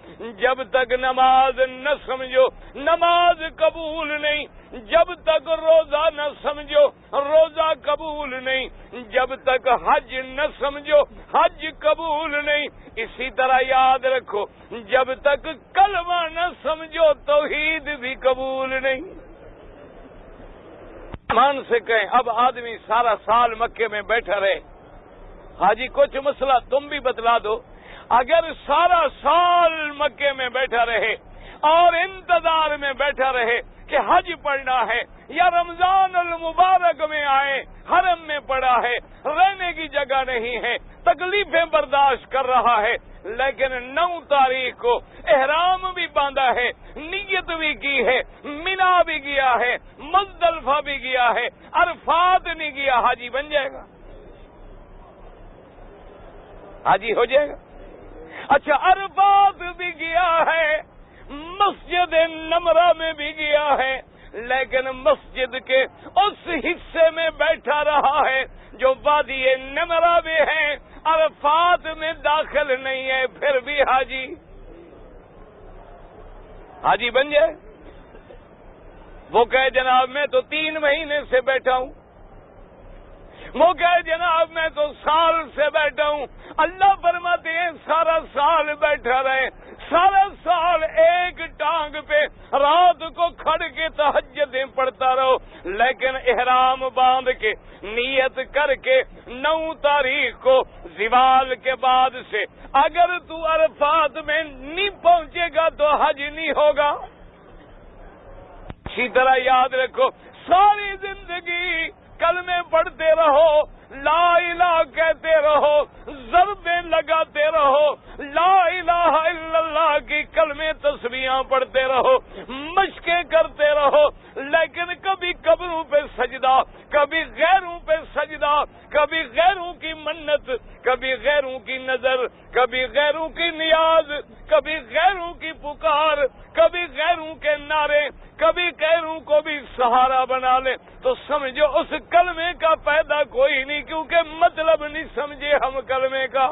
جب تک نماز نہ سمجھو نماز قبول نہیں، جب تک روزہ نہ سمجھو روزہ قبول نہیں، جب تک حج نہ سمجھو حج قبول نہیں۔ اسی طرح یاد رکھو، جب تک کلمہ نہ سمجھو توحید بھی قبول نہیں۔ مان سے کہیں، اب آدمی سارا سال مکے میں بیٹھا رہے، حاجی کچھ مسئلہ تم بھی بتلا دو، اگر سارا سال مکے میں بیٹھا رہے اور انتظار میں بیٹھا رہے کہ حج پڑھنا ہے یا رمضان المبارک میں آئے، حرم میں پڑا ہے، رہنے کی جگہ نہیں ہے، تکلیفیں برداشت کر رہا ہے، لیکن 9 تاریخ کو احرام بھی باندھا ہے، نیت بھی کی ہے، مینا بھی گیا ہے، مزدلفہ بھی گیا ہے، عرفات نہیں گیا، حاجی بن جائے گا؟ حاجی ہو جائے گا؟ اچھا، عرفات بھی گیا ہے، مسجد نمرہ میں بھی گیا ہے، لیکن مسجد کے اس حصے میں بیٹھا رہا ہے جو وادی نمرہ میں ہے، عرفات میں داخل نہیں ہے، پھر بھی حاجی بن جائے؟ وہ کہے جناب میں تو 3 مہینے سے بیٹھا ہوں، وہ کہے جناب میں تو سال سے بیٹھا ہوں۔ اللہ فرماتے ہیں سارا سال بیٹھا رہے، سارا سال ایک ٹانگ پہ رات کو کھڑ کے تہجدیں پڑھتا رہو، لیکن احرام باندھ کے نیت کر کے 9 تاریخ کو زوال کے بعد سے اگر تو عرفات میں نہیں پہنچے گا تو حج نہیں ہوگا۔ اسی طرح یاد رکھو، ساری زندگی کلمے پڑھتے رہو، لا الہ کہتے رہو، ضربیں لگاتے رہو، لا الہ الا اللہ کی کلمے تسبیحاں پڑھتے رہو، مشقیں کرتے رہو، لیکن کبھی قبروں پہ سجدہ، کبھی غیروں پہ سجدہ، کبھی غیروں کی منت، کبھی غیروں کی نظر، کبھی غیروں کی نیاز، کبھی غیروں کی پکار، کبھی غیروں کے نعرے، کبھی غیروں کو بھی سہارا بنا لے، تو سمجھو اس کلمے کا فائدہ کوئی نہیں، کیونکہ مطلب نہیں سمجھے ہم کلمے کا۔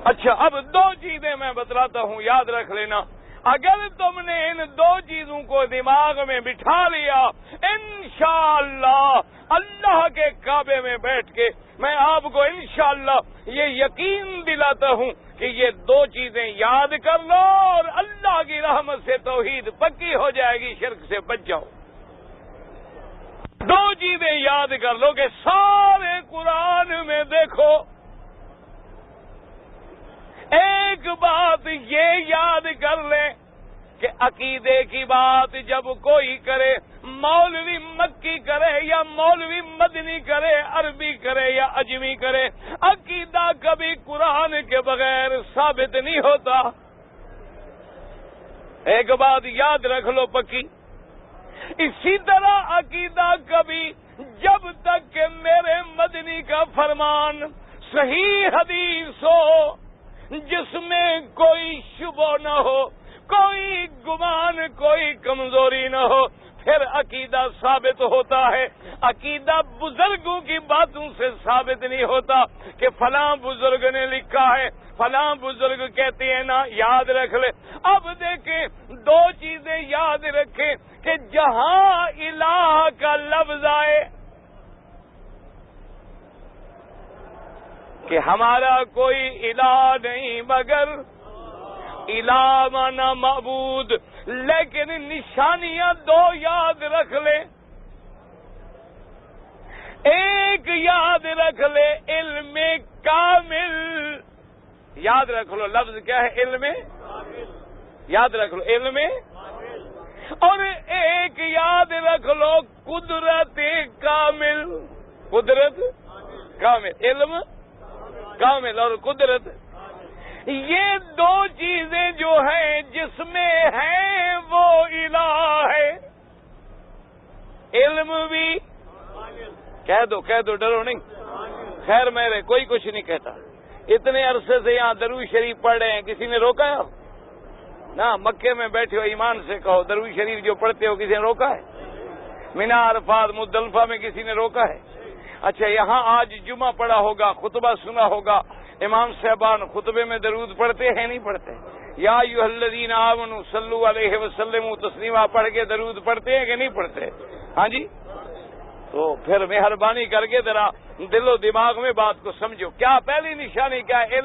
اچھا، اب 2 چیزیں میں بتلاتا ہوں، یاد رکھ لینا۔ اگر تم نے ان 2 چیزوں کو دماغ میں بٹھا لیا، انشاءاللہ اللہ کے کعبے میں بیٹھ کے میں آپ کو انشاءاللہ یہ یقین دلاتا ہوں کہ یہ 2 چیزیں یاد کر لو اور اللہ کی رحمت سے توحید پکی ہو جائے گی، شرک سے بچ جاؤ۔ 2 چیزیں یاد کر لو کہ سارے قرآن میں دیکھو، ایک بات یہ یاد کر لیں کہ عقیدے کی بات جب کوئی کرے، مولوی مکی کرے یا مولوی مدنی کرے، عربی کرے یا اجمی کرے، عقیدہ کبھی قرآن کے بغیر ثابت نہیں ہوتا۔ ایک بات یاد رکھ لو پکی۔ اسی طرح عقیدہ کبھی جب تک کہ میرے مدنی کا فرمان صحیح حدیث ہو، جس میں کوئی شبہ نہ ہو، کوئی گمان، کوئی کمزوری نہ ہو، پھر عقیدہ ثابت ہوتا ہے۔ عقیدہ بزرگوں کی باتوں سے ثابت نہیں ہوتا کہ فلاں بزرگ نے لکھا ہے، فلاں بزرگ کہتے ہیں نا، یاد رکھ لے۔ اب دیکھیں 2 چیزیں یاد رکھیں کہ جہاں الہ کا لفظ آئے کہ ہمارا کوئی الہ نہیں مگر الہ مانا معبود، لیکن نشانیاں 2 یاد رکھ لے۔ ایک یاد رکھ لے علم کامل، یاد رکھ لو لفظ کیا ہے؟ علم، یاد رکھ لو علم، اور ایک یاد رکھ لو قدرت کامل، قدرت کامل، علم کامل اور قدرت۔ یہ 2 چیزیں جو ہیں جس میں ہیں وہ الہ ہے۔ علم بھی کہہ دو ڈرو نہیں، خیر میرے کوئی کچھ نہیں کہتا، اتنے عرصے سے یہاں درود شریف پڑھ رہے ہیں، کسی نے روکا ہے؟ نہ مکے میں بیٹھے ہو ایمان سے کہو درود شریف جو پڑھتے ہو کسی نے روکا ہے؟ مینا، عرفات، مزدلفہ میں کسی نے روکا ہے؟ اچھا، یہاں آج جمعہ پڑھا ہوگا، خطبہ سنا ہوگا، امام صاحبان خطبے میں درود پڑھتے ہیں نہیں پڑھتے؟ یا ایھا الذین آمنوا صلوا علیہ وسلموا تسلیما پڑھ کے درود پڑھتے ہیں کہ نہیں پڑھتے؟ ہاں جی، تو پھر مہربانی کر کے ذرا دل و دماغ میں بات کو سمجھو۔ کیا پہلی نشانی کیا ہے؟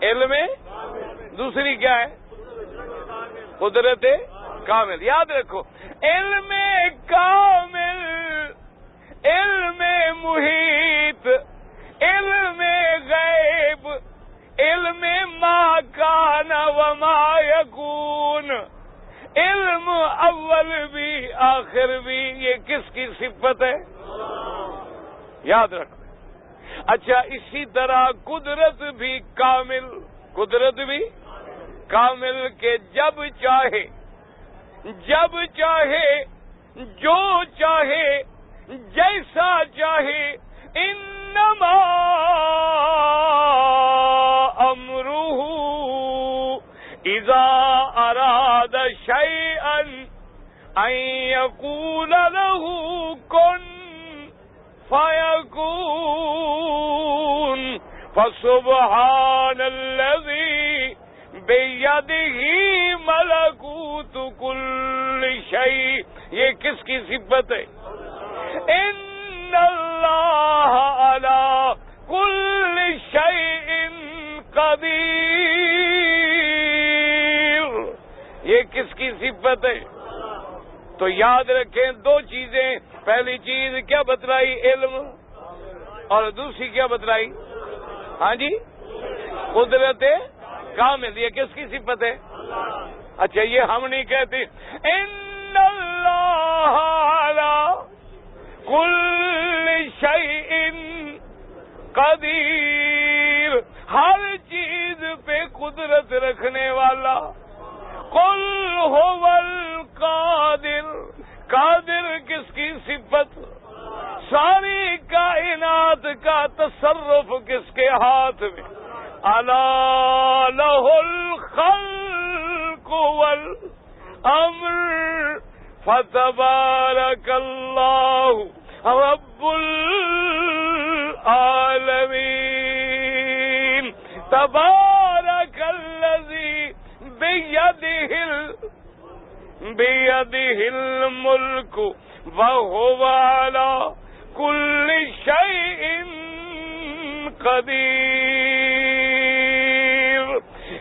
علم، دوسری کیا ہے؟ قدرت کامل۔ یاد رکھو، علم کامل، علم محیط، علم غیب، علم ما کان وما یکون، علم اول بھی آخر بھی، یہ کس کی صفت ہے؟ یاد رکھو۔ اچھا اسی طرح قدرت بھی کامل، قدرت بھی کامل کہ جب چاہے جو چاہے جیسا چاہے، انما امرہ اذا اراد شیئا ان یقول له کن فیکون، فسبحان الذی بیدہ ملکوت کل شیء، یہ کس کی صفت ہے؟ ان اللہ علی کل شیء قدیر، یہ کس کی صفت ہے؟ تو یاد رکھیں دو چیزیں، پہلی چیز کیا بتلائی؟ علم، اور دوسری کیا بتلائی؟ ہاں جی قدرت کامل، یہ کس کی صفت ہے؟ اچھا یہ ہم نہیں کہتے، ان اللہ علی کل شیء قدیر، ہر چیز پہ قدرت رکھنے والا۔ قل هو القادر، قادر کس کی صفت؟ ساری کائنات کا تصرف کس کے ہاتھ میں؟ الا لہ الخلق والامر فتبارک اللہ رب العالمین، تبارک الذی بیدہ الملک وہو علی کل شیء قدیر۔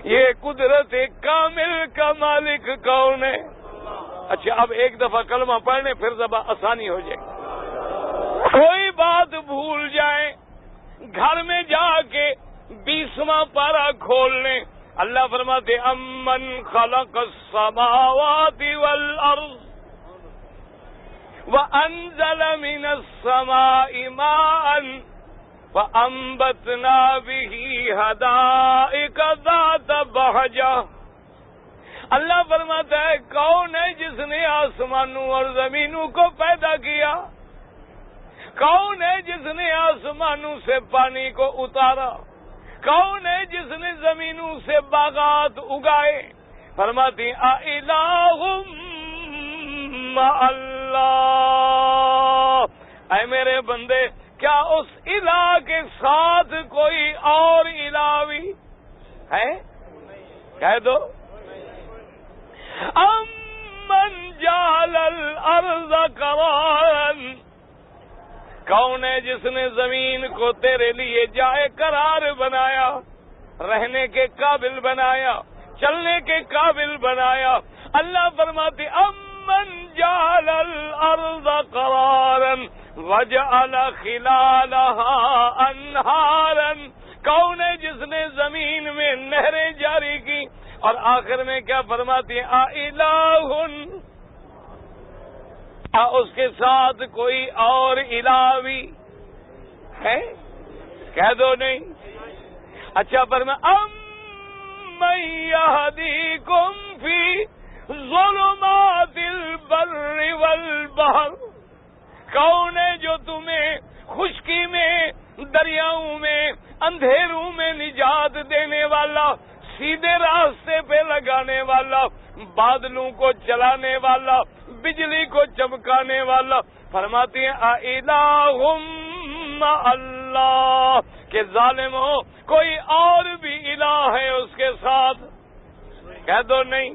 یہ قدرت کامل کا مالک کون ہے؟ اچھا اب ایک دفعہ کلمہ پڑھنے پھر زبان آسانی ہو جائے گی۔ کوئی بات بھول جائیں، گھر میں جا کے 20واں پارہ کھول لیں، اللہ فرماتے امن خلق السماوات والارض وانزل من السماء ماء فانبتنا به حدائق ذات بہجہ۔ اللہ فرماتا ہے کون ہے جس نے آسمانوں اور زمینوں کو پیدا کیا؟ کون ہے جس نے آسمانوں سے پانی کو اتارا؟ کون ہے جس نے زمینوں سے باغات اگائے؟ فرماتی اِلٰہٌ مع اللہ، اے میرے بندے کیا اس الہ کے ساتھ کوئی اور الہ بھی ہے؟ کہہ دو امن جعل الارض قرارا، کون ہے جس نے زمین کو تیرے لیے جائے قرار بنایا، رہنے کے قابل بنایا، چلنے کے قابل بنایا؟ اللہ فرماتے امن جعل الارض قرارا وجعل خلالها انہارا، کون ہے جس نے زمین میں نہریں جاری کی؟ اور آخر میں کیا فرماتی ہے؟ اِلٰہٌ، اس کے ساتھ کوئی اور الہ بھی ہے؟ کہہ دو نہیں۔ اچھا فرمایا امن یہدیکم فی ظلمات البر والبحر، کون ہے جو تمہیں خشکی میں، دریاؤں میں، اندھیروں میں نجات دینے والا، سیدھے راستے پہ لگانے والا، بادلوں کو چلانے والا، بجلی کو چمکانے والا؟ فرماتی ہیں اِلٰہٌ مع اللہ، کہ ظالم ہو کوئی اور بھی الہ ہے اس کے ساتھ؟ کہہ دو نہیں۔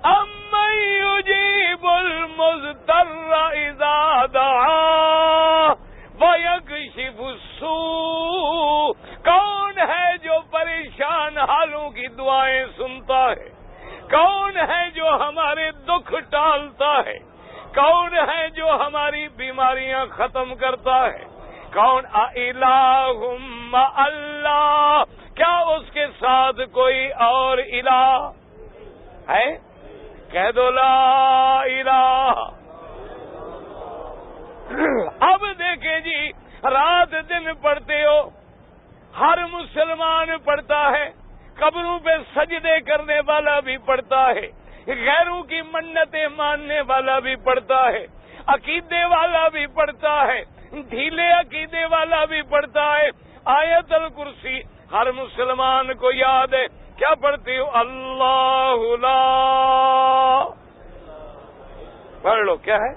امن یجیب المضطر اذا دعا ویکشف السوء، کون ہے جو پریشان حالوں کی دعائیں سنتا ہے؟ کون ہے جو ہمارے دکھ ٹالتا ہے؟ کون ہے جو ہماری بیماریاں ختم کرتا ہے؟ کون؟ اِلٰہٌ مع اللہ، کیا اس کے ساتھ کوئی اور الہ ہے؟ کہہ دو لا الہ۔ اب دیکھیں جی، رات دن پڑھتے ہو، ہر مسلمان پڑھتا ہے، قبروں پہ سجدے کرنے والا بھی پڑھتا ہے، غیروں کی منتیں ماننے والا بھی پڑھتا ہے، عقیدے والا بھی پڑھتا ہے، ڈھیلے عقیدے والا بھی پڑھتا ہے۔ آیت الکرسی ہر مسلمان کو یاد ہے، کیا پڑھتی ہو؟ اللہ لا، پڑھ لو، کیا ہے؟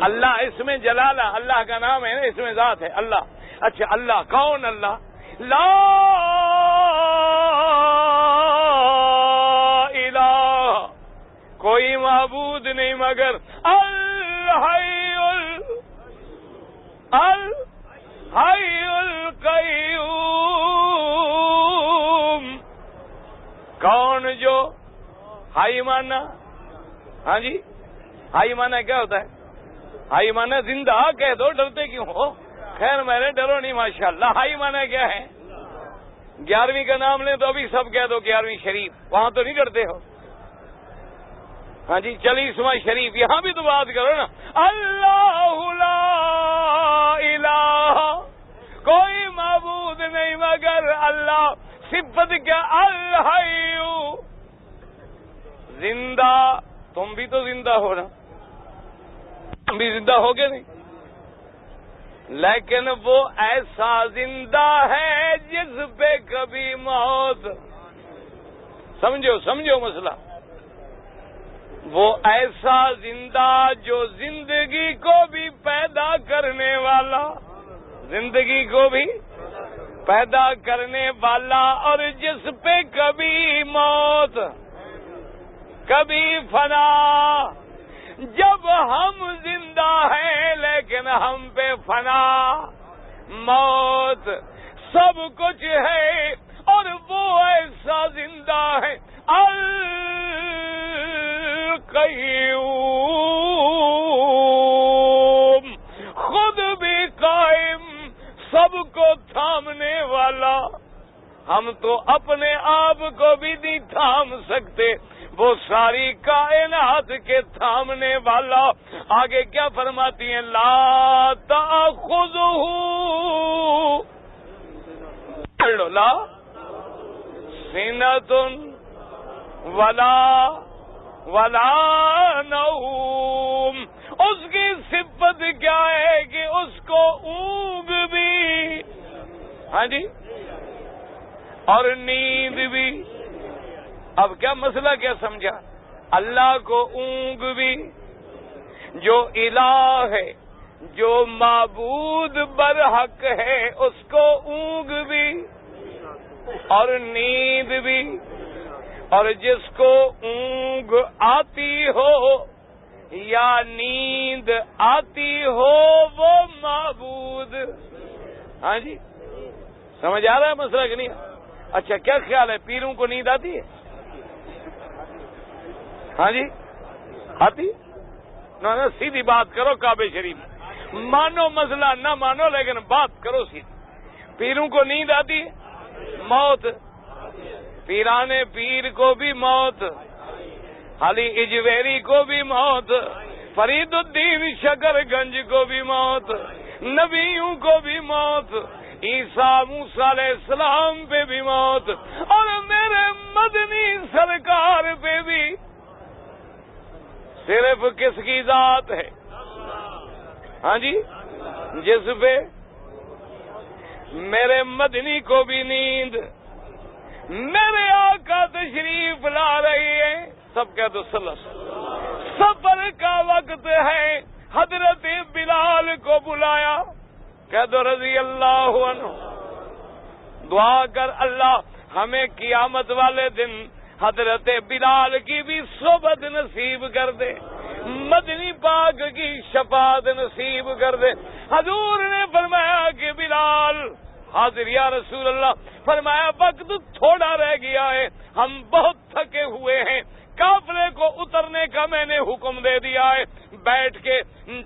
اللہ، اس میں جلالہ، اللہ کا نام ہے نا، اس میں ذات ہے اللہ۔ اچھا، اللہ کون؟ اللہ لا الہ، کوئی معبود نہیں مگر الحی القیوم، کون جو ہائی مانا؟ ہاں جی، ہائی مانا کیا ہوتا ہے؟ ہائی مانا زندہ، کہہ دو، ڈرتے کیوں ہو؟ خیر میرے ڈرو نہیں، ماشاءاللہ۔ ہائی مانا کیا ہے؟ 11ویں کا نام لیں تو ابھی سب کہہ دو 11ویں شریف، وہاں تو نہیں ڈرتے ہو؟ ہاں جی، 40واں شریف، یہاں بھی تو بات کرو نا۔ اللہ لا الہ، کوئی معبود نہیں مگر اللہ، صفت کیا؟ الحی، زندہ، تم بھی تو زندہ ہو نا، تم بھی زندہ ہو گے نہیں، لیکن وہ ایسا زندہ ہے جس پہ کبھی موت، سمجھو مسئلہ، وہ ایسا زندہ جو زندگی کو بھی پیدا کرنے والا، زندگی کو بھی پیدا کرنے والا، اور جس پہ کبھی موت، کبھی فنا۔ جب ہم زندہ ہیں لیکن ہم پہ فنا، موت، سب کچھ ہے، اور وہ ایسا زندہ ہے القیوم، خود بھی قائم، سب کو تھامنے والا۔ ہم تو اپنے آپ کو بھی نہیں تھام سکتے، وہ ساری کائنات کے تھامنے والا۔ آگے کیا فرماتی ہیں؟ لا تأخذہ، لا سنۃ ولا نوم، اس کی صفت کیا ہے کہ اس کو اونگ بھی، ہاں جی، اور نیند بھی۔ اب کیا مسئلہ کیا سمجھا؟ اللہ کو اونگ بھی، جو الہ ہے، جو معبود برحق ہے، اس کو اونگ بھی اور نیند بھی، اور جس کو اونگ آتی ہو یا نیند آتی ہو وہ معبود۔ ہاں جی، سمجھ آ رہا ہے مسئلہ کہ نہیں؟ اچھا، کیا خیال ہے، پیروں کو نیند آتی ہے؟ ہاں جی، آتی؟ نہ سیدھی بات کرو، کعبہ شریف مانو مسئلہ، نہ مانو لیکن بات کرو سیدھی۔ پیروں کو نیند آتی ہے؟ موت، پیرانے پیر کو بھی موت، علی اجویری کو بھی موت، فرید الدین شکر گنج کو بھی موت، نبیوں کو بھی موت، عیسیٰ موسیٰ علیہ السلام پہ بھی موت، اور میرے مدنی سرکار پہ بھی۔ صرف کس کی ذات ہے؟ ہاں جی، جس پہ میرے مدنی کو بھی نیند، میرے آقا تشریف لا رہی ہے، سب کہہ دو صلی اللہ علیہ وسلم۔ سفر کا وقت ہے، حضرت بلال کو بلایا، کہہ دو رضی اللہ عنہ، دعا کر اللہ ہمیں قیامت والے دن حضرت بلال کی بھی صحبت نصیب کر دے، مدنی پاک کی شفاعت نصیب کر دے۔ حضور نے فرمایا کہ بلال حاضر یا رسول اللہ، فرمایا وقت تھوڑا رہ گیا ہے، ہم بہت تھکے ہوئے ہیں، قافلے کو اترنے کا میں نے حکم دے دیا ہے، بیٹھ کے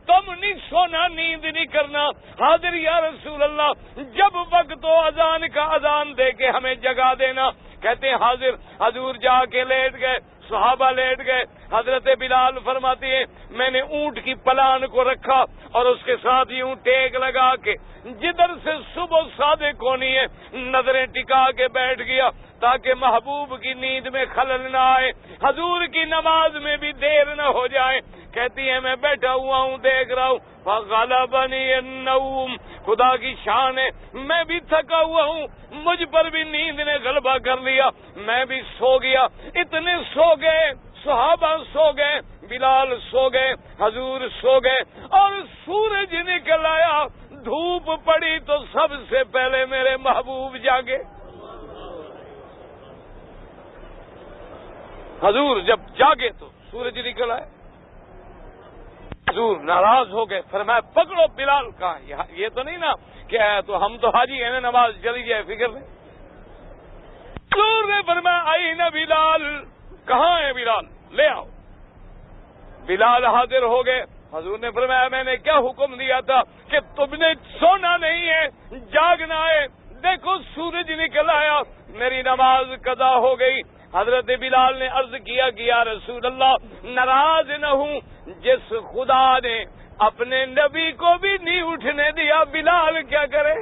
تم نہیں سونا، نیند نہیں کرنا۔ حاضر یا رسول اللہ، جب وقت ہو اذان کا اذان دے کے ہمیں جگا دینا۔ کہتے ہیں حاضر، حضور جا کے لیٹ گئے، صحابہ لیٹ گئے۔ حضرت بلال فرماتی ہیں میں نے اونٹ کی پلان کو رکھا اور اس کے ساتھ یوں ٹیک لگا کے جدھر سے صبح صادق ہونی ہے نظریں ٹکا کے بیٹھ گیا تاکہ محبوب کی نیند میں خلل نہ آئے، حضور کی نماز میں بھی دیر نہ ہو جائے۔ کہتی ہے میں بیٹھا ہوا ہوں، دیکھ رہا ہوں، فغلبنی النوم، خدا کی شان ہے میں بھی تھکا ہوا ہوں، مجھ پر بھی نیند نے غلبہ کر لیا، میں بھی سو گیا۔ اتنے سو گئے، صحابہ سو گئے، بلال سو گئے، حضور سو گئے، اور سورج نکل آیا، دھوپ پڑی تو سب سے پہلے میرے محبوب جاگے۔ حضور جب جاگے تو سورج نکل آئے، حضور ناراض ہو گئے، فرمایا پکڑو بلال کہاں، یہ تو نہیں نا کہ تو ہم تو حاجی ہیں نا، نماز چلی جائے، فکر نہیں۔ حضور نے فرمایا آئی نا بلال، کہاں ہے بلال، لے آؤ۔ بلال حاضر ہو گئے۔ حضور نے فرمایا میں نے کیا حکم دیا تھا کہ تم نے سونا نہیں ہے، جاگنا ہے، دیکھو سورج نکل آیا، میری نماز قضا ہو گئی۔ حضرت بلال نے عرض کیا کہ یا رسول اللہ ناراض نہ ہوں، جس خدا نے اپنے نبی کو بھی نہیں اٹھنے دیا، بلال کیا کرے؟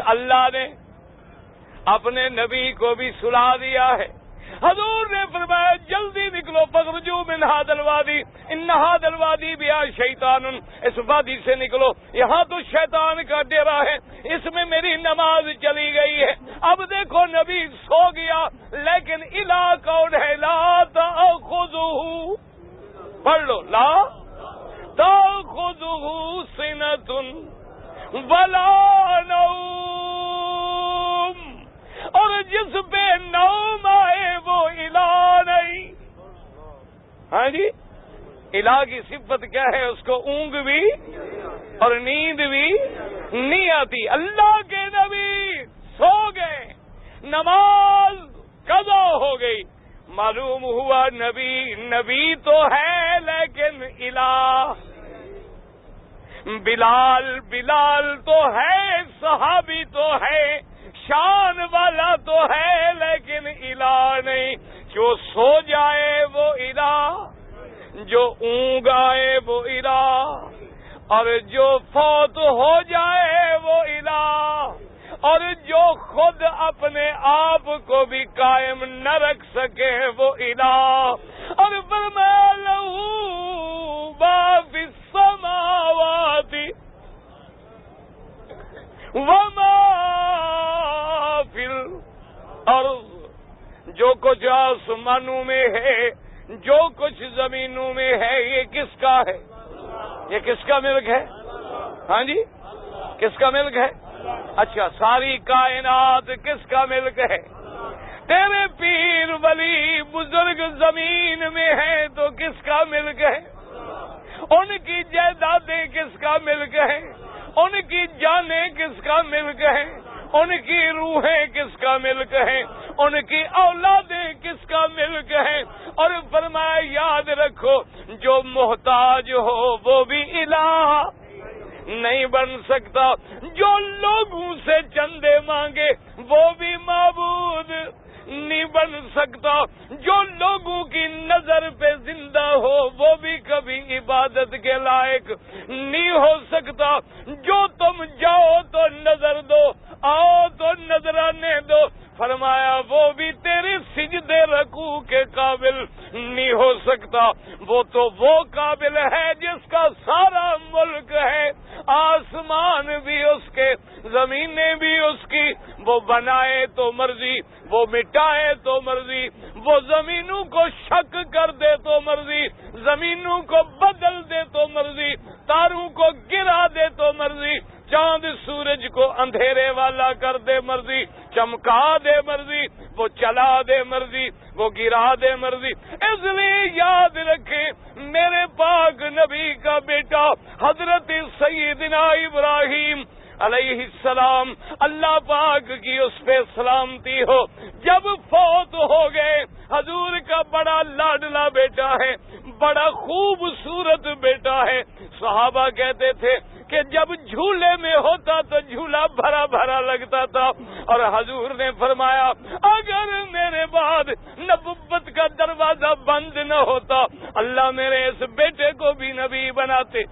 اللہ نے اپنے نبی کو بھی سلا دیا ہے۔ حضور نے فرمایا جلدی نکلو، فخرجوا من هذا الوادي ان هذا الوادي بها شیطان، اس وادی سے نکلو، یہاں تو شیطان کا ڈیرا ہے، اس میں میری نماز چلی گئی ہے۔ اب دیکھو نبی سو گیا، لیکن الہ کون ہے؟ لا تأخذه، پڑھ لو، لا تأخذه سنة ولا نوم، اور جس پہ نوم آئے وہ الہ نہیں۔ ہاں جی، الہ کی صفت کیا ہے؟ اس کو اونگ بھی اور نیند بھی نہیں آتی۔ اللہ کے نبی سو گئے، نماز قضا ہو گئی، معلوم ہوا نبی تو ہے لیکن الہ۔ بلال تو ہے، صحابی تو ہے، شان والا تو ہے، لیکن الہ نہیں۔ جو سو جائے وہ الہ، جو اونگ آئے وہ الہ، اور جو فوت ہو جائے وہ الہ، اور جو خود اپنے آپ کو بھی قائم نہ رکھ سکے وہ الہ۔ اور فرمایا لہو ما فی السماوات وما فی الارض، جو کچھ آسمانوں میں ہے، جو کچھ زمینوں میں ہے، یہ کس کا ہے؟ یہ کس کا ملک ہے؟ ہاں جی، کس کا ملک ہے؟ اچھا، ساری کائنات کس کا ملک ہے؟ تیرے پیر ولی بزرگ زمین میں ہیں تو کس کا ملک ہے؟ ان کی جائیدادیں کس کا ملک ہے؟ ان کی جانیں کس کا ملک ہے؟ ان کی روحیں کس کا ملک ہیں؟ ان کی اولادیں کس کا ملک ہیں؟ اور فرمایا یاد رکھو جو محتاج ہو وہ بھی الہ نہیں بن سکتا، جو لوگوں سے چندے مانگے وہ بھی معبود نہیں بن سکتا، جو لوگوں کی نظر پہ زندہ ہو وہ بھی کبھی عبادت کے لائق نہیں ہو سکتا۔ جو تم جاؤ تو نظر دو، آؤ تو نظرانے دو، فرمایا وہ بھی تیرے سجدے رکوع کے قابل نہیں ہو سکتا۔ وہ تو وہ قابل ہے جس کا سارا ملک ہے، آسمان بھی اس کے، زمینیں بھی اس کی، وہ بنائے تو مرضی، وہ مٹائے تو مرضی، وہ زمینوں کو شک کر دے تو مرضی، زمینوں کو بدل دے تو مرضی، تاروں کو گرا دے تو مرضی، چاند سورج کو اندھیرے والا کر دے مرضی، چمکا دے مرضی، وہ چلا دے مرضی، وہ گرا دے مرضی۔ اس لیے یاد رکھیں میرے پاک نبی کا بیٹا حضرت سیدنا ابراہیم علیہ السلام، اللہ پاک کی اس پہ سلامتی ہو، جب فوت ہو گئے بڑا لاڈلا بیٹا ہے، بڑا خوبصورت بیٹا ہے۔ صحابہ کہتے تھے کہ جب جھولے میں ہوتا تو جھولا بھرا بھرا لگتا تھا، اور حضور نے فرمایا اگر میرے بعد نبوت کا دروازہ بند نہ ہوتا اللہ میرے اس بیٹے کو بھی نبی بناتے،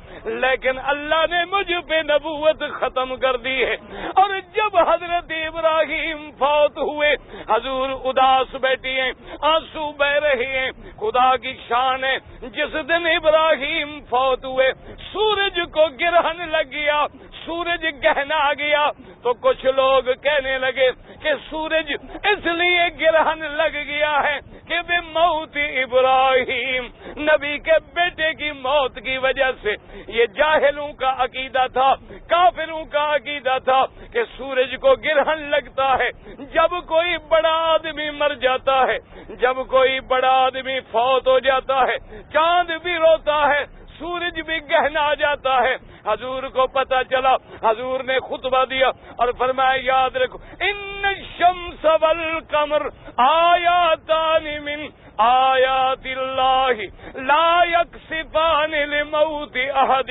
لیکن اللہ نے مجھ پہ نبوت ختم کر دی ہے۔ اور جب حضرت ابراہیم فوت ہوئے، حضور اداس بیٹھی ہیں، آنسو بہ رہی ہیں۔ خدا کی شان ہے، جس دن ابراہیم فوت ہوئے سورج کو گرہن لگ گیا، سورج گہنا گیا، تو کچھ لوگ کہنے لگے کہ سورج اس لیے گرہن لگ گیا ہے کہ بے موت ابراہیم، نبی کے بیٹے کی موت کی وجہ سے۔ یہ جاہلوں کا عقیدہ تھا، کافروں کا عقیدہ تھا کہ سورج کو گرہن لگتا ہے جب کوئی بڑا آدمی مر جاتا ہے، جب کوئی بڑا آدمی فوت ہو جاتا ہے، چاند بھی روتا ہے، سورج بھی گہنا جاتا ہے۔ حضور کو پتا چلا، حضور نے خطبہ دیا اور فرمایا یاد رکھو ان الشمس والقمر آیاتان من آیات اللہ لا یکسفان لموت احد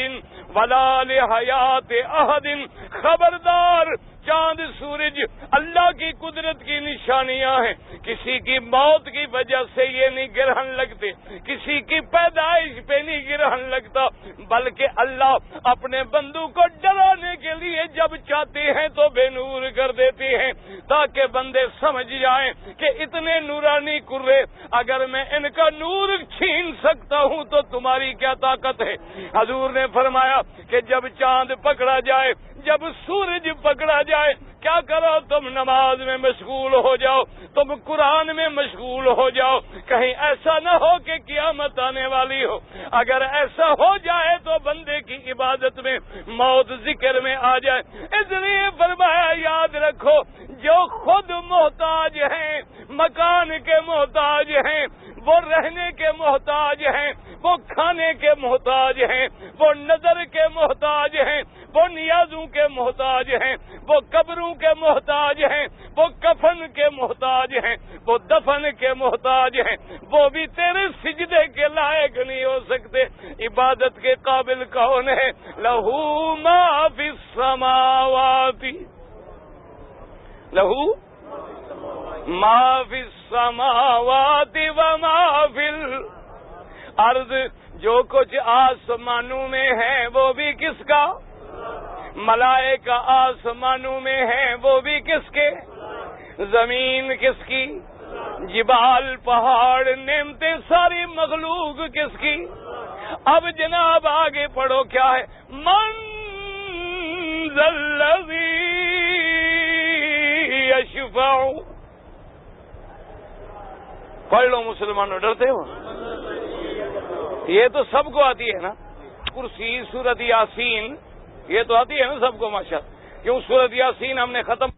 ولا لحیات احد۔ خبردار، چاند سورج اللہ کی قدرت کی نشانیاں ہیں، کسی کی موت کی وجہ سے یہ نہیں گرہن لگتے، کسی کی پیدائش پہ نہیں گرہن لگتا، بلکہ اللہ اپنے بندوں کو ڈرانے کے لیے جب چاہتے ہیں تو بے نور کر دیتے ہیں، تاکہ بندے سمجھ جائیں کہ اتنے نورانی کرے، اگر میں ان کا نور چھین سکتا ہوں تو تمہاری کیا طاقت ہے۔ حضور نے فرمایا کہ جب چاند پکڑا جائے، جب سورج پکڑا جائے، کیا کرو تم نماز میں مشغول ہو جاؤ، تم قرآن میں مشغول ہو جاؤ، کہیں ایسا نہ ہو کہ قیامت آنے والی ہو۔ اگر ایسا ہو جائے تو بندے کی عبادت میں موت ذکر میں آ جائے۔ اس لیے فرمایا یاد رکھو جو خود محتاج ہیں، مکان کے محتاج ہیں، وہ رہنے کے محتاج ہیں، وہ کھانے کے محتاج ہیں، وہ نظر کے محتاج ہیں، وہ نیازوں کے محتاج ہیں، وہ قبروں کے محتاج ہیں، وہ کفن کے محتاج ہیں، وہ دفن کے محتاج ہیں، وہ بھی تیرے سجدے کے لائق نہیں ہو سکتے۔ عبادت کے قابل کون ہے؟ لہو ما فی السماوات، لہو ما فی السماوات وما فی الارض، جو کچھ آسمانوں میں ہے وہ بھی کس کا؟ ملائکہ آسمانوں میں ہیں وہ بھی کس کے؟ زمین کس کی؟ جبال پہاڑ نعمتیں ساری مخلوق کس کی؟ اب جناب آگے پڑھو کیا ہے؟ من ذا الذی یشفع، پڑھ لو مسلمانوں، ڈرتے ہو؟ یہ تو سب کو آتی ہے نا، کرسی، سورۃ یاسین، یہ تو آتی ہے نا سب کو ماشاءاللہ۔ کیوں سورۃ یاسین ہم نے ختم